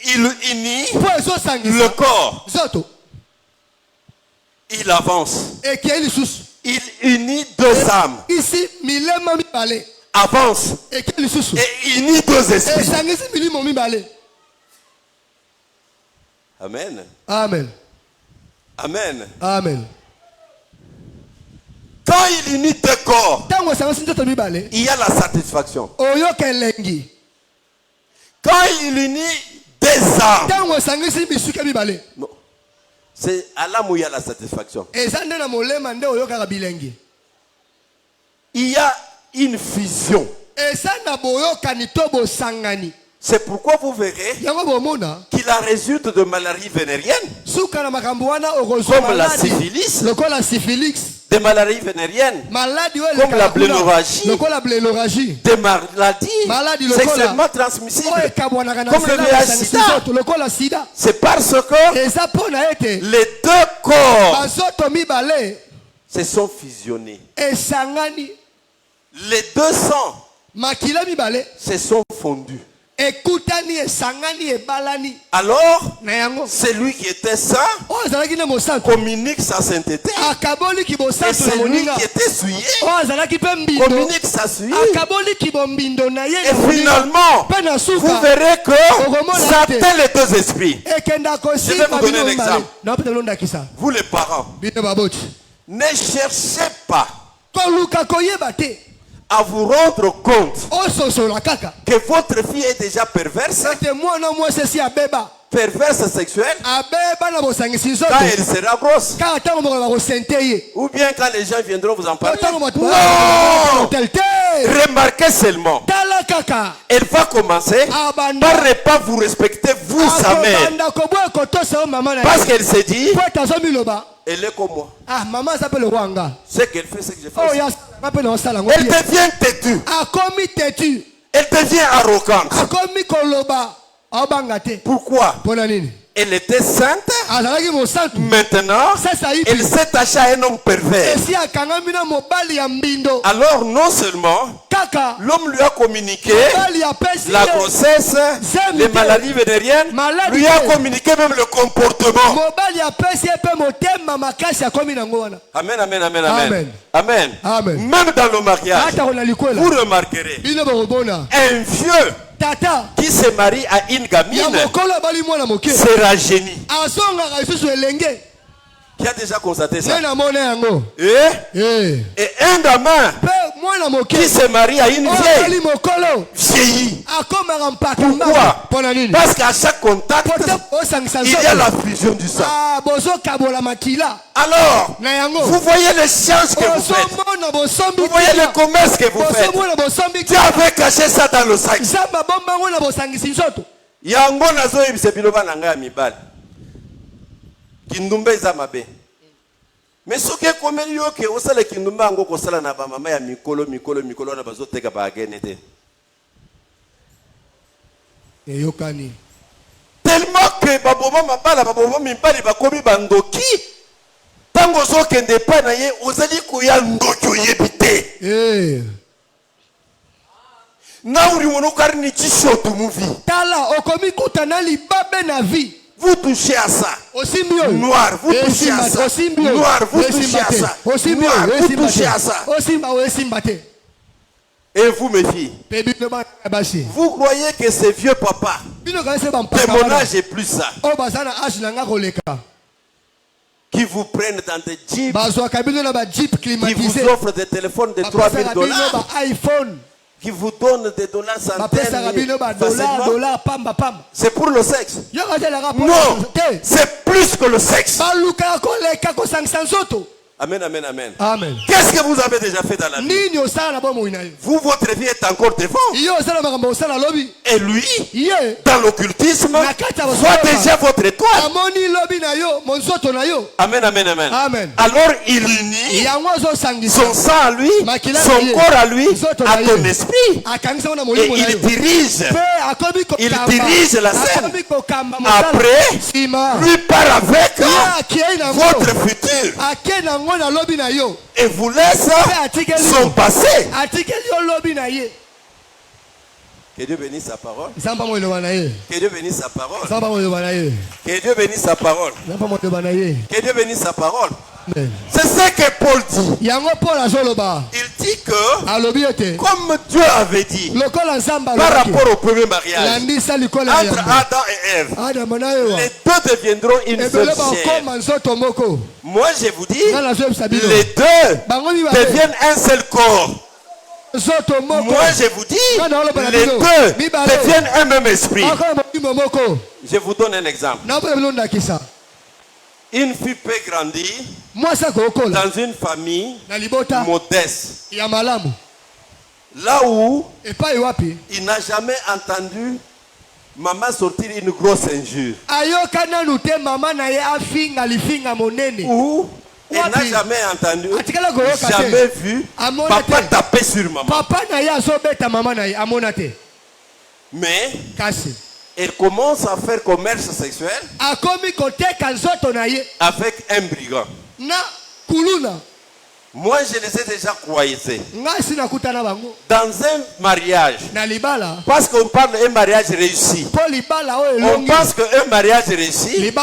il unit le corps. Il avance. Il unit deux âmes. Avance. Et unit deux esprits. Amen. Amen. Amen. Amen. Quand il unit deux corps, il y a la satisfaction. Quand il unit des âmes, c'est à l'âme où il y a la satisfaction. Il y a une fusion. C'est pourquoi vous verrez qu'il a résulte de maladies vénériennes comme la syphilis, des maladies vénériennes comme la blénorragie, des maladies sexuellement transmissibles comme le VIH-Sida. C'est parce que les deux corps se sont fusionnés. Les deux sangs se sont fondus. Alors, celui qui était saint communique sa sainteté. Et celui qui était souillé communique sa souillure. Et finalement, vous verrez que ça atteint les deux esprits. Je vais vous donner un exemple. Vous les parents, ne cherchez pas à vous rendre compte que votre fille est déjà perverse, perverse sexuelle, quand elle sera grosse, ou bien quand les gens viendront vous en parler. Non! Remarquez seulement, elle va commencer par ne pas vous respecter, vous, sa mère, parce qu'elle s'est dit, elle est comme moi. Ce qu'elle fait, c'est que je fais. Elle devient têtue. Elle devient arrogante. Pourquoi? Elle était sainte. Maintenant, elle s'est attachée à un homme pervers. Alors, non seulement l'homme lui a communiqué la grossesse, les maladies vénériennes, lui a communiqué même le comportement. Amen, amen, amen, amen. Amen. Amen. Même dans le mariage, vous remarquerez un vieux qui se marie à une gamine se rajeunit. Qui a déjà constaté ça? Et un gamin qui se marie à une vieille vieillit. Pourquoi? Parce qu'à chaque contact, il y a la fusion du sang. Alors, vous voyez les chances que vous faites. Vous voyez le commerce que vous faites. Tu avais caché ça dans le sac. Yango nazo ibise biloba nanga mibal. Kindumba eza mabe. Mais soki komeli yo ke osala kindumba ngo kosala na ba mama ya mikolo na bazoteka ba agene te. Eyokani. Tellement que baboma mabala baboma mibali bakomi bandoki. Tango zokende pa na ye ozali koya ndoki oyebite. Na uri monokari ni chishoto muvi. Tala okomi kutana libabe na vie. Vous touchez à ça. Noir, vous touchez à ça. Noir, vous touchez à ça. Noir, vous touchez à ça. Et vous, mes filles, vous croyez que ces vieux papas de mon âge et plus ça, qui vous prennent dans des jeeps, qui vous offrent des téléphones de $3000, qui vous donne des dollars centaines, c'est pour le sexe. Non, c'est plus que le sexe. Amen, amen, amen. Amen. Qu'est-ce que vous avez déjà fait dans la vie? Vous, votre vie est encore devant. Et lui, dans l'occultisme, voit déjà votre étoile. Amen, amen, amen. Amen. Alors il unit son sang à lui, son corps à lui, à ton esprit. Et il dirige la scène. Après, lui part avec votre futur. Et vous laisse son passé. Que Dieu bénisse sa parole. Que Dieu bénisse sa parole. Que Dieu bénisse sa parole. Que Dieu bénisse sa parole. C'est ce que Paul dit. Il dit que, comme Dieu avait dit, par rapport au premier mariage, entre Adam et Ève, les deux deviendront une seule chair. Moi je vous dis, les deux deviennent un seul corps. Moi je vous dis, les deux deviennent un même esprit. Je vous donne un exemple. Une fille peut grandir dans une famille modeste, là où il n'a jamais entendu maman sortir une grosse injure, ou il n'a jamais entendu, jamais vu papa taper sur maman. Mais elle commence à faire commerce sexuel avec un brigand. Moi, je les ai déjà croisés dans un mariage. Parce qu'on parle d'un mariage réussi. On pense qu'un mariage réussi,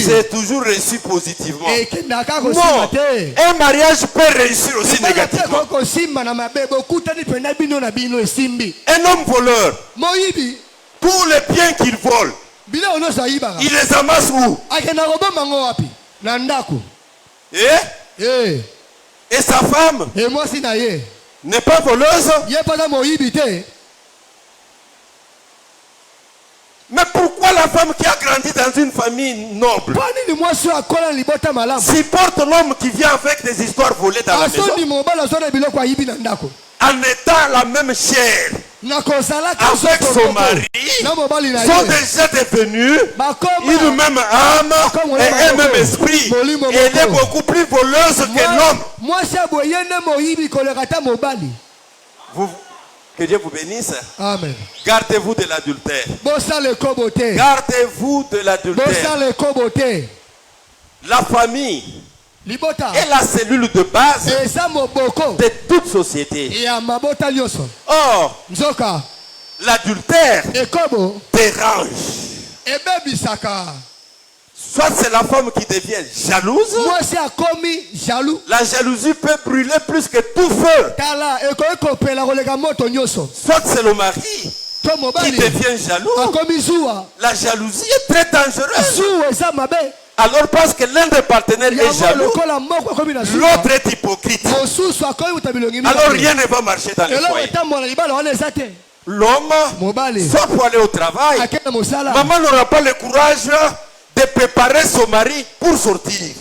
c'est toujours reçu positivement. Non, un mariage peut réussir aussi négativement. Un homme voleur, tous les biens qu'il vole, il les amasse où? Et sa femme n'est pas voleuse. Mais pourquoi la femme qui a grandi dans une famille noble supporte l'homme qui vient avec des histoires volées dans la maison? En étant la même chair avec son mari, sont déjà devenus une même âme et un même esprit. Et elle est beaucoup plus voleuse que l'homme. Que Dieu vous bénisse. Amen. Gardez-vous de l'adultère. Gardez-vous de l'adultère. La famille est la cellule de base de toute société. Or, l'adultère dérange. Soit c'est la femme qui devient jalouse. La jalousie peut brûler plus que tout feu. Soit c'est le mari qui devient jaloux. La jalousie est très dangereuse. Alors parce que l'un des partenaires est jaloux, l'autre est hypocrite. Alors rien ne va marcher dans le foyer. L'homme sort pour aller au travail. Maman n'aura pas le courage de préparer son mari pour sortir.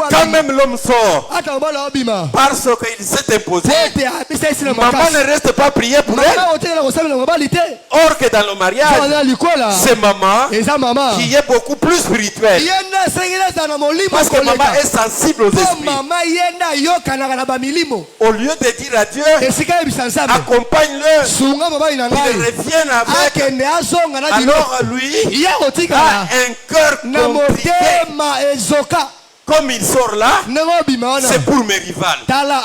Quand même l'homme sort, parce qu'il s'est imposé, maman ne reste pas prier pour elle. Or que dans le mariage, c'est maman qui est beaucoup plus spirituelle. Parce que maman est sensible aux esprits. Au lieu de dire à Dieu, accompagne-le, qu'il revienne avec. Alors lui a un cœur compliqué. Comme il sort là, c'est pour mes rivales. Alors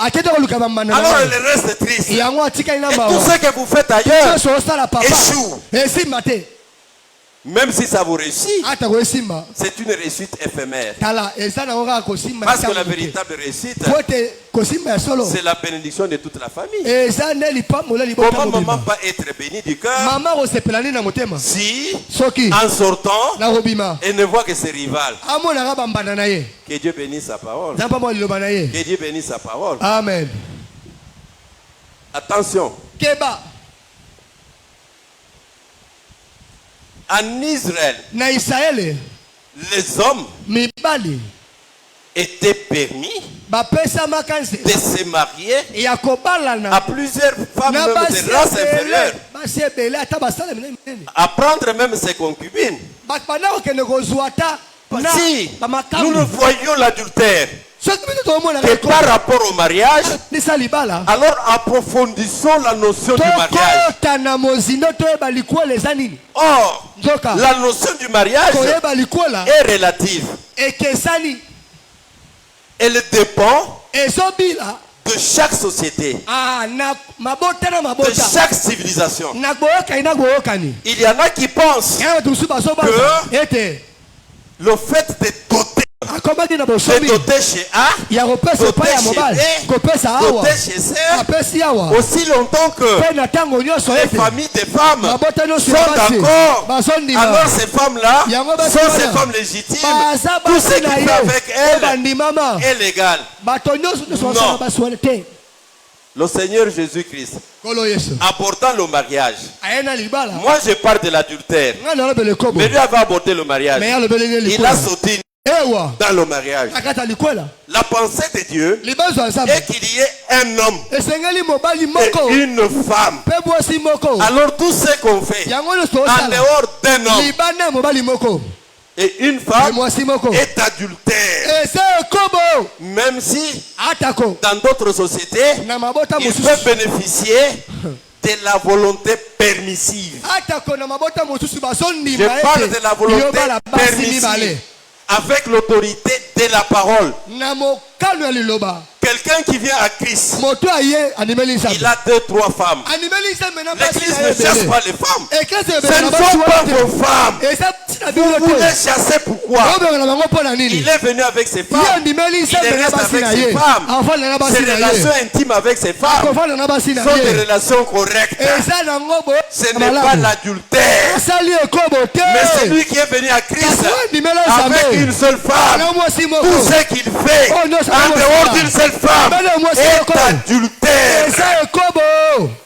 il reste triste. Et tout ce que vous faites ailleurs échoue. Même si ça vous réussit, c'est une réussite éphémère. Parce que la véritable réussite, c'est la bénédiction de toute la famille. Comment maman va être bénie du cœur si, en sortant, elle ne voit que ses rivales? Que Dieu bénisse sa parole. Que Dieu bénisse sa parole. Amen. Attention. Keba. En Israël, na Israël, les hommes mibali étaient permis de se marier à plusieurs femmes même de race inférieure, à prendre même ses concubines. Si nous ne voyons l'adultère que par rapport au mariage, alors approfondissons la notion du mariage. Or, la notion du mariage est relative. Elle dépend de chaque société, de chaque civilisation. Il y en a qui pensent que le fait de doter chez A, doter chez B, doter chez C, aussi longtemps que les familles des femmes sont d'accord, alors ces femmes-là sont ces femmes légitimes. Tout ce qui fait avec elles est légal. Non. Le Seigneur Jésus-Christ, abordant le mariage, moi je parle de l'adultère, mais lui avait abordé le mariage. Il a sauté dans le mariage. La pensée de Dieu est qu'il y ait un homme et une femme. Alors tout ce qu'on fait en dehors d'un homme et une femme est adultère. Même si dans d'autres sociétés il peut bénéficier de la volonté permissive. Je parle de la volonté permissive avec l'autorité de la parole. Quelqu'un qui vient à Christ, il a 2-3 femmes. L'église ne chasse pas les femmes. Ce ne sont pas vos femmes. Vous les chassez pourquoi? Il est venu avec ses femmes. Il reste avec ses femmes. Ses relations intimes avec ses femmes sont des relations correctes. Ce n'est pas l'adultère. Mais celui qui est venu à Christ avec une seule femme, tout ce qu'il fait en dehors d'une seule femme est adultère.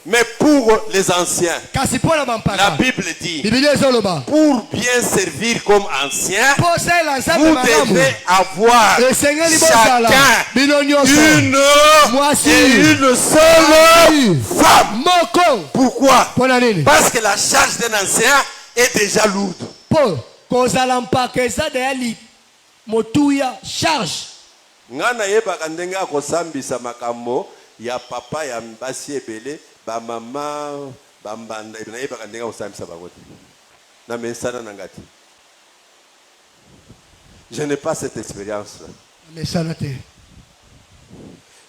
Mais pour les anciens, la Bible dit, pour bien servir comme ancien, vous devez avoir chacun une seule femme. Pourquoi? Parce que la charge d'un ancien est déjà lourde. Charge. Ngana yebaka ndenge akosambisa makambo ya papa ya mbasi ebele ba mama bambanda na yebaka ndenge akosambisa bango na mesana na ngati. Je n'ai pas cette expérience là.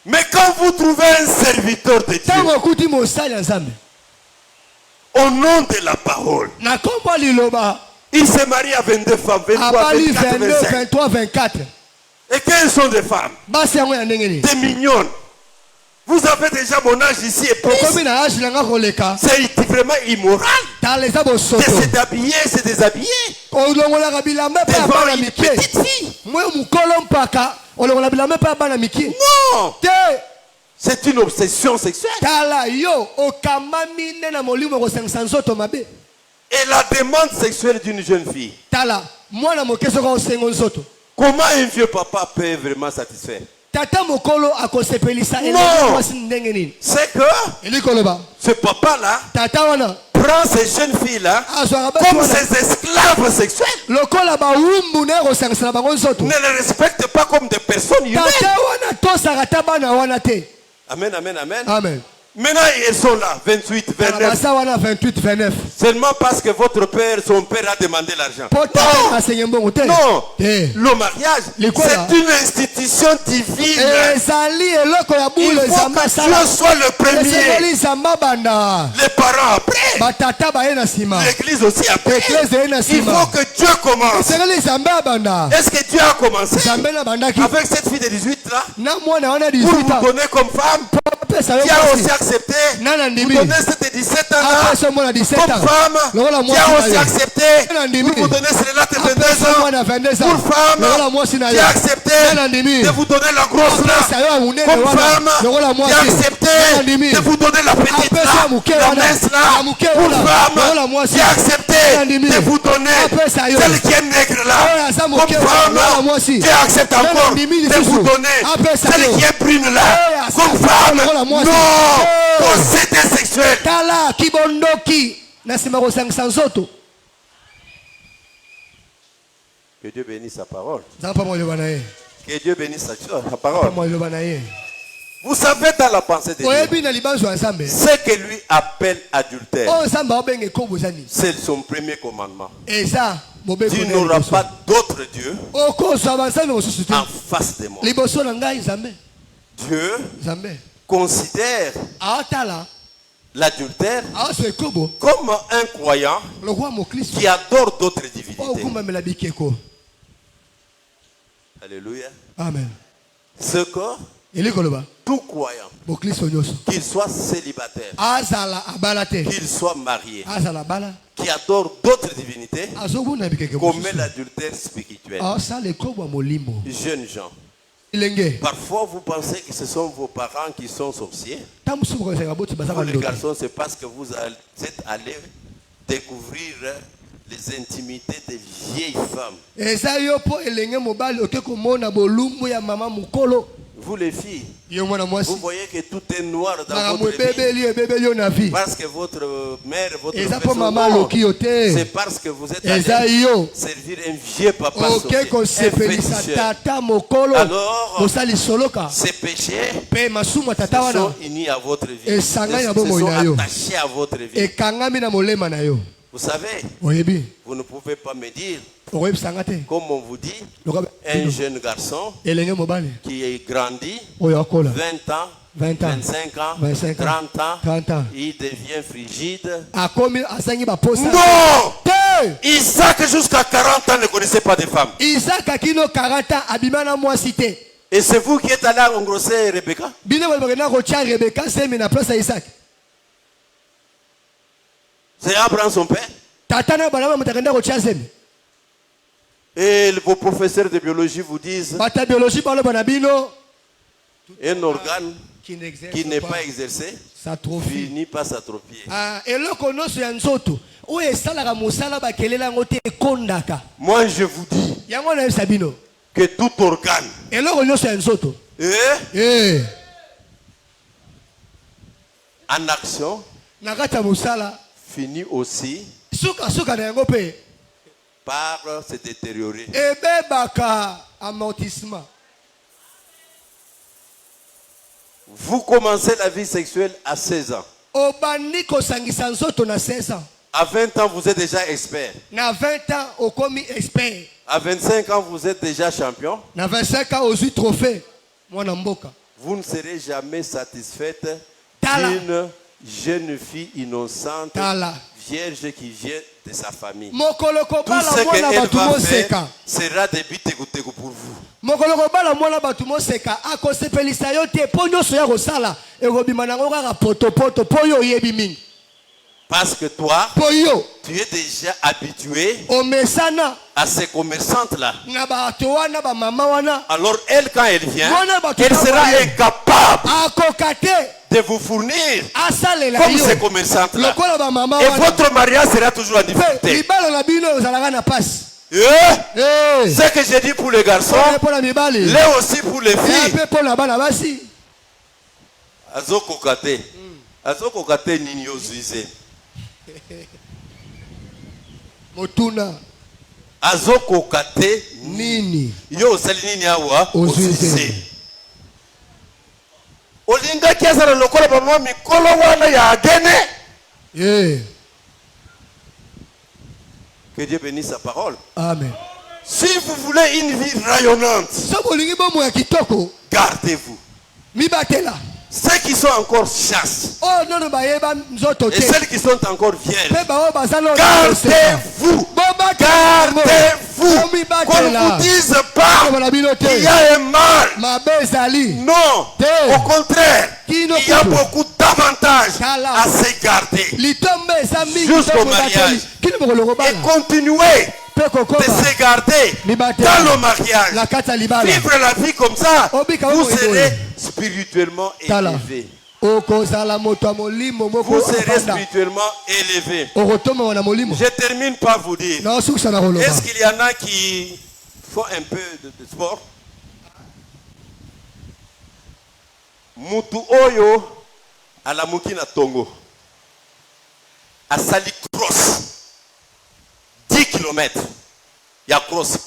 Mais quand vous trouvez un serviteur de Dieu au nom de la parole, il se marie à 22 femmes, 23, 24. Et quelles sont des femmes? Des mignonnes. Vous avez déjà mon âge ici et plus. C'est vraiment immoral de se déshabiller devant une petite fille. Non. C'est une obsession sexuelle. Et la demande sexuelle d'une jeune fille. Comment un vieux papa peut vraiment satisfaire? Non. C'est que ce papa-là prend ces jeunes filles-là comme ses esclaves sexuels. Ne les respecte pas comme des personnes humaines. Amen, amen, amen. Amen. Maintenant, ils sont là, 28, 29. Seulement parce que votre père, son père a demandé l'argent. Non. Le mariage, c'est une institution divine. Il faut que Dieu soit le premier. Les parents après. L'église aussi après. Il faut que Dieu commence. Est-ce que Dieu a commencé avec cette fille de 18 là pour vous donner comme femme? Qui a aussi accepté vous donner cette 17 ans là comme femme, qui a aussi accepté vous donner celle-là de 22 ans pour femme qui a accepté de vous donner la grosse là, comme femme qui a accepté de vous donner la petite là, la mince là, pour femme qui a accepté de vous donner celle qui est maigre là, comme femme qui accepte encore de vous donner celle qui est brune là, comme femme. Non, possédé sexuel. Que Dieu bénisse sa parole. Que Dieu bénisse sa parole. Vous savez dans la pensée de Dieu, ce que lui appelle adultère, c'est son premier commandement. Tu n'auras pas d'autre Dieu en face de moi. Dieu considère l'adultère comme un croyant qui adore d'autres divinités. Alléluia. Amen. Ce que tout croyant, qu'il soit célibataire, qu'il soit marié, qui adore d'autres divinités, commet l'adultère spirituel. Jeunes gens, parfois vous pensez que ce sont vos parents qui sont sorciers. Vous les garçons, c'est parce que vous êtes allés découvrir les intimités des vieilles femmes. Vous les filles, vous voyez que tout est noir dans votre vie. Parce que votre mère, votre père sont morts. C'est parce que vous êtes allé servir un vieux papa sorcier. Alors, ces péchés sont unis à votre vie. Ils sont attachés à votre vie. Vous savez, vous ne pouvez pas me dire, comme on vous dit, un jeune garçon qui est grandi, 20 ans, 25 ans, 30 ans, il devient frigide. Non! Isaac jusqu'à 40 ans ne connaissait pas de femme. Et c'est vous qui êtes allé engrosser Rebecca? C'est Abraham son père. Et vos professeurs de biologie vous disent un organe qui n'est pas exercé finit par s'atrophier. Moi je vous dis que tout organe en action finit aussi par se détériorer. Vous commencez la vie sexuelle à 16 ans. À 20 ans, vous êtes déjà expert. À 25 ans, vous êtes déjà champion. Vous ne serez jamais satisfaite d'une jeune fille innocente, vierge qui vient de sa famille. Tout ce qu'elle va faire sera des bitégoutégou pour vous. Parce que toi, tu es déjà habitué à ces commerçantes-là. Alors elle, quand elle vient, elle sera incapable de vous fournir comme ces commerçantes-là. Et votre mariage sera toujours en difficulté. Ce que j'ai dit pour les garçons, l'est aussi pour les filles. Azokokate. Azokokate nini ozuize. Motuna. Azokokate nini. Yo sali nini awa ozuize. Olinga kiasa na lokola pamwa mikolo wana ya agene. Que Dieu bénisse sa parole. Amen. Si vous voulez une vie rayonnante, gardez-vous. Ceux qui sont encore chasses et celles qui sont encore vierges, gardez-vous. Gardez-vous. Qu'on ne vous dise pas qu'il y a un mal. Non. Au contraire, il y a beaucoup d'avantages à se garder jusqu'au mariage. Et continuez se garder dans le mariage, vivre la vie comme ça, vous serez spirituellement élevé. Vous serez spirituellement élevé. Je termine par vous dire, est-ce qu'il y en a qui font un peu de sport? Mutu oyo à la Mukina Tongo à Sali Cross 10 km. Il y a cross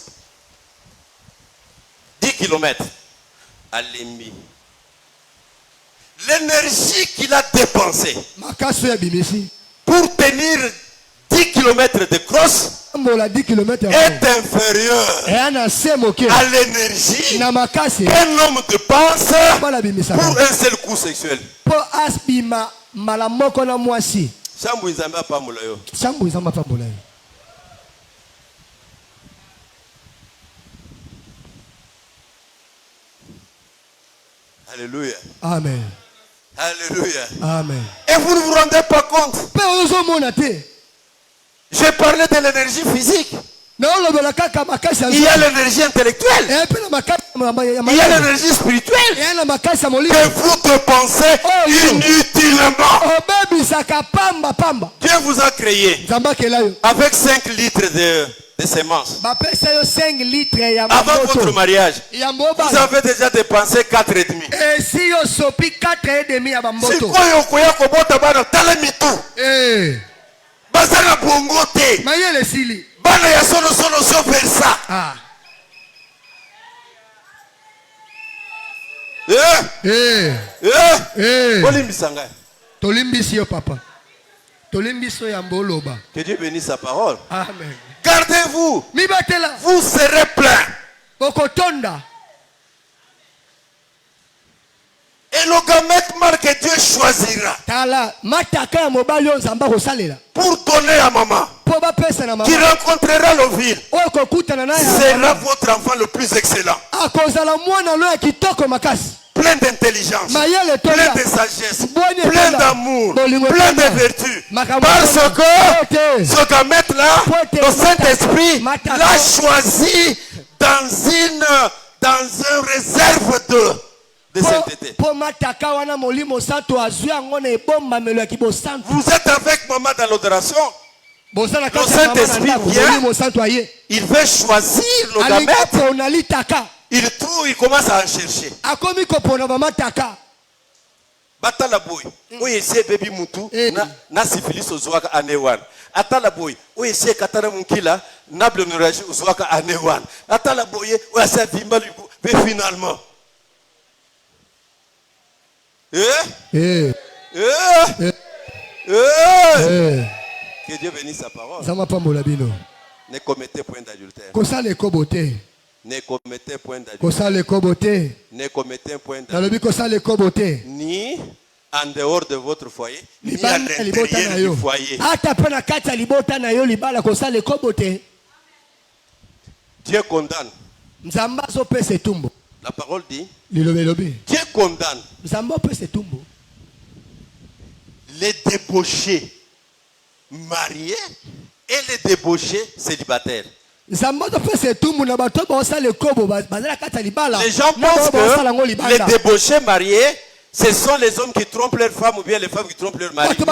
10 km à Lembi. L'énergie qu'il a dépensée pour tenir 10 km de cross est inférieur à l'énergie qu'un homme dépense pour un seul coup sexuel. Alléluia. Amen. Alléluia. Amen. Et vous ne vous rendez pas compte? J'ai parlé de l'énergie physique. Il y a l'énergie intellectuelle. Il y a l'énergie spirituelle que vous dépensez inutilement. Dieu vous a créé avec 5 litres de semences. Avant votre mariage, vous avez déjà dépensé 4,5. C'est quoi yokoya kobota bana talemitu? Bazana bongote. Bana ya sono so versa. Olimbisanga. Tolimbisio papa. Tolimbisio ya mboloba. Que Dieu bénisse sa parole. Amen. Gardez-vous. Vous serez plein. Bokotonda. Et le gamète que Dieu choisira pour donner à maman qui rencontrera le ville sera votre enfant le plus excellent, plein d'intelligence, plein de sagesse, plein d'amour, plein de vertu, parce que ce gamète là, le Saint-Esprit l'a choisi dans un réserve de sainteté. Vous êtes avec maman dans l'adoration. Le Saint-Esprit vient. Il veut choisir le gamète. Il trouve, il commence à en chercher. Batala boy. Oui, c'est baby mutu. Na syphilis ozuaka anewan. Atala boy. Oui, c'est katana munkila. Na blemurage ozuaka anewan. Atala boy. Oui, c'est vimba lui. Mais finalement. Que Dieu bénisse sa parole. Ne commettez point d'adultère. Ne commettez point d'adultère. Ne commettez point d'adultère. Ni en dehors de votre foyer, ni à l'intérieur du foyer. Dieu condamne. La parole dit, Dieu condamne les débauchés mariés et les débauchés célibataires. Les gens pensent que les débauchés mariés, ce sont les hommes qui trompent leur femme ou bien les femmes qui trompent leur mari. Non.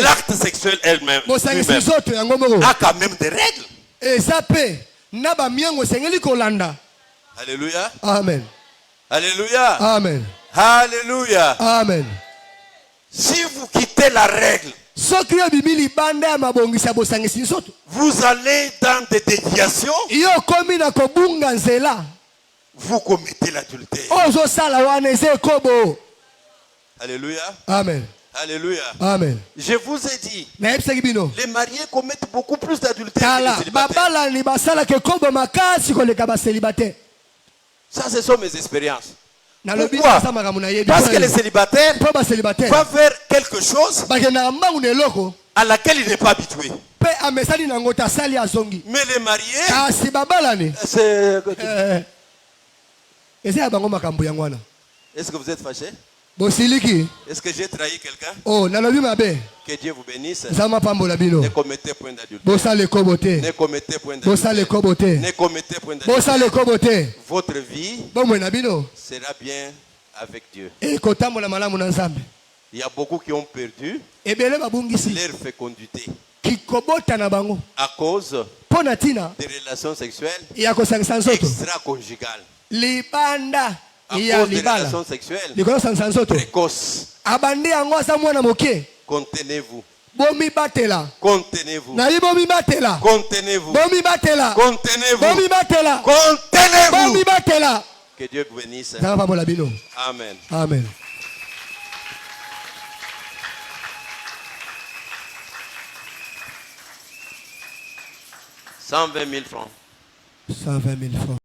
L'acte sexuel elle-même a quand même des règles. Alléluia. Amen. Alléluia. Amen. Alléluia. Amen. Si vous quittez la règle, vous allez dans des déviations. Vous commettez l'adultère. Alléluia. Amen. Alléluia. Amen. Je vous ai dit, les mariés commettent beaucoup plus d'adultère que les célibataires. Ça, ce sont mes expériences. Pourquoi? Parce que les célibataires vont faire quelque chose à laquelle il n'est pas habitué. Mais les mariés, est-ce que vous êtes fâchés? Est-ce que j'ai trahi quelqu'un? Oh, Que Dieu vous bénisse. Ne commettez point d'adultère. Ne commettez point d'adultère. Ne commettez point d'adultère. Votre vie sera bien avec Dieu. Il y a beaucoup qui ont perdu leur fécondité à cause des relations sexuelles extra-conjugales. À cause des relations sexuelles précoces. Contenez-vous. Contenez-vous. Contenez-vous. Contenez-vous. Contenez-vous. Que Dieu vous bénisse. Amen. Amen. 120 000 francs. 120 000 francs.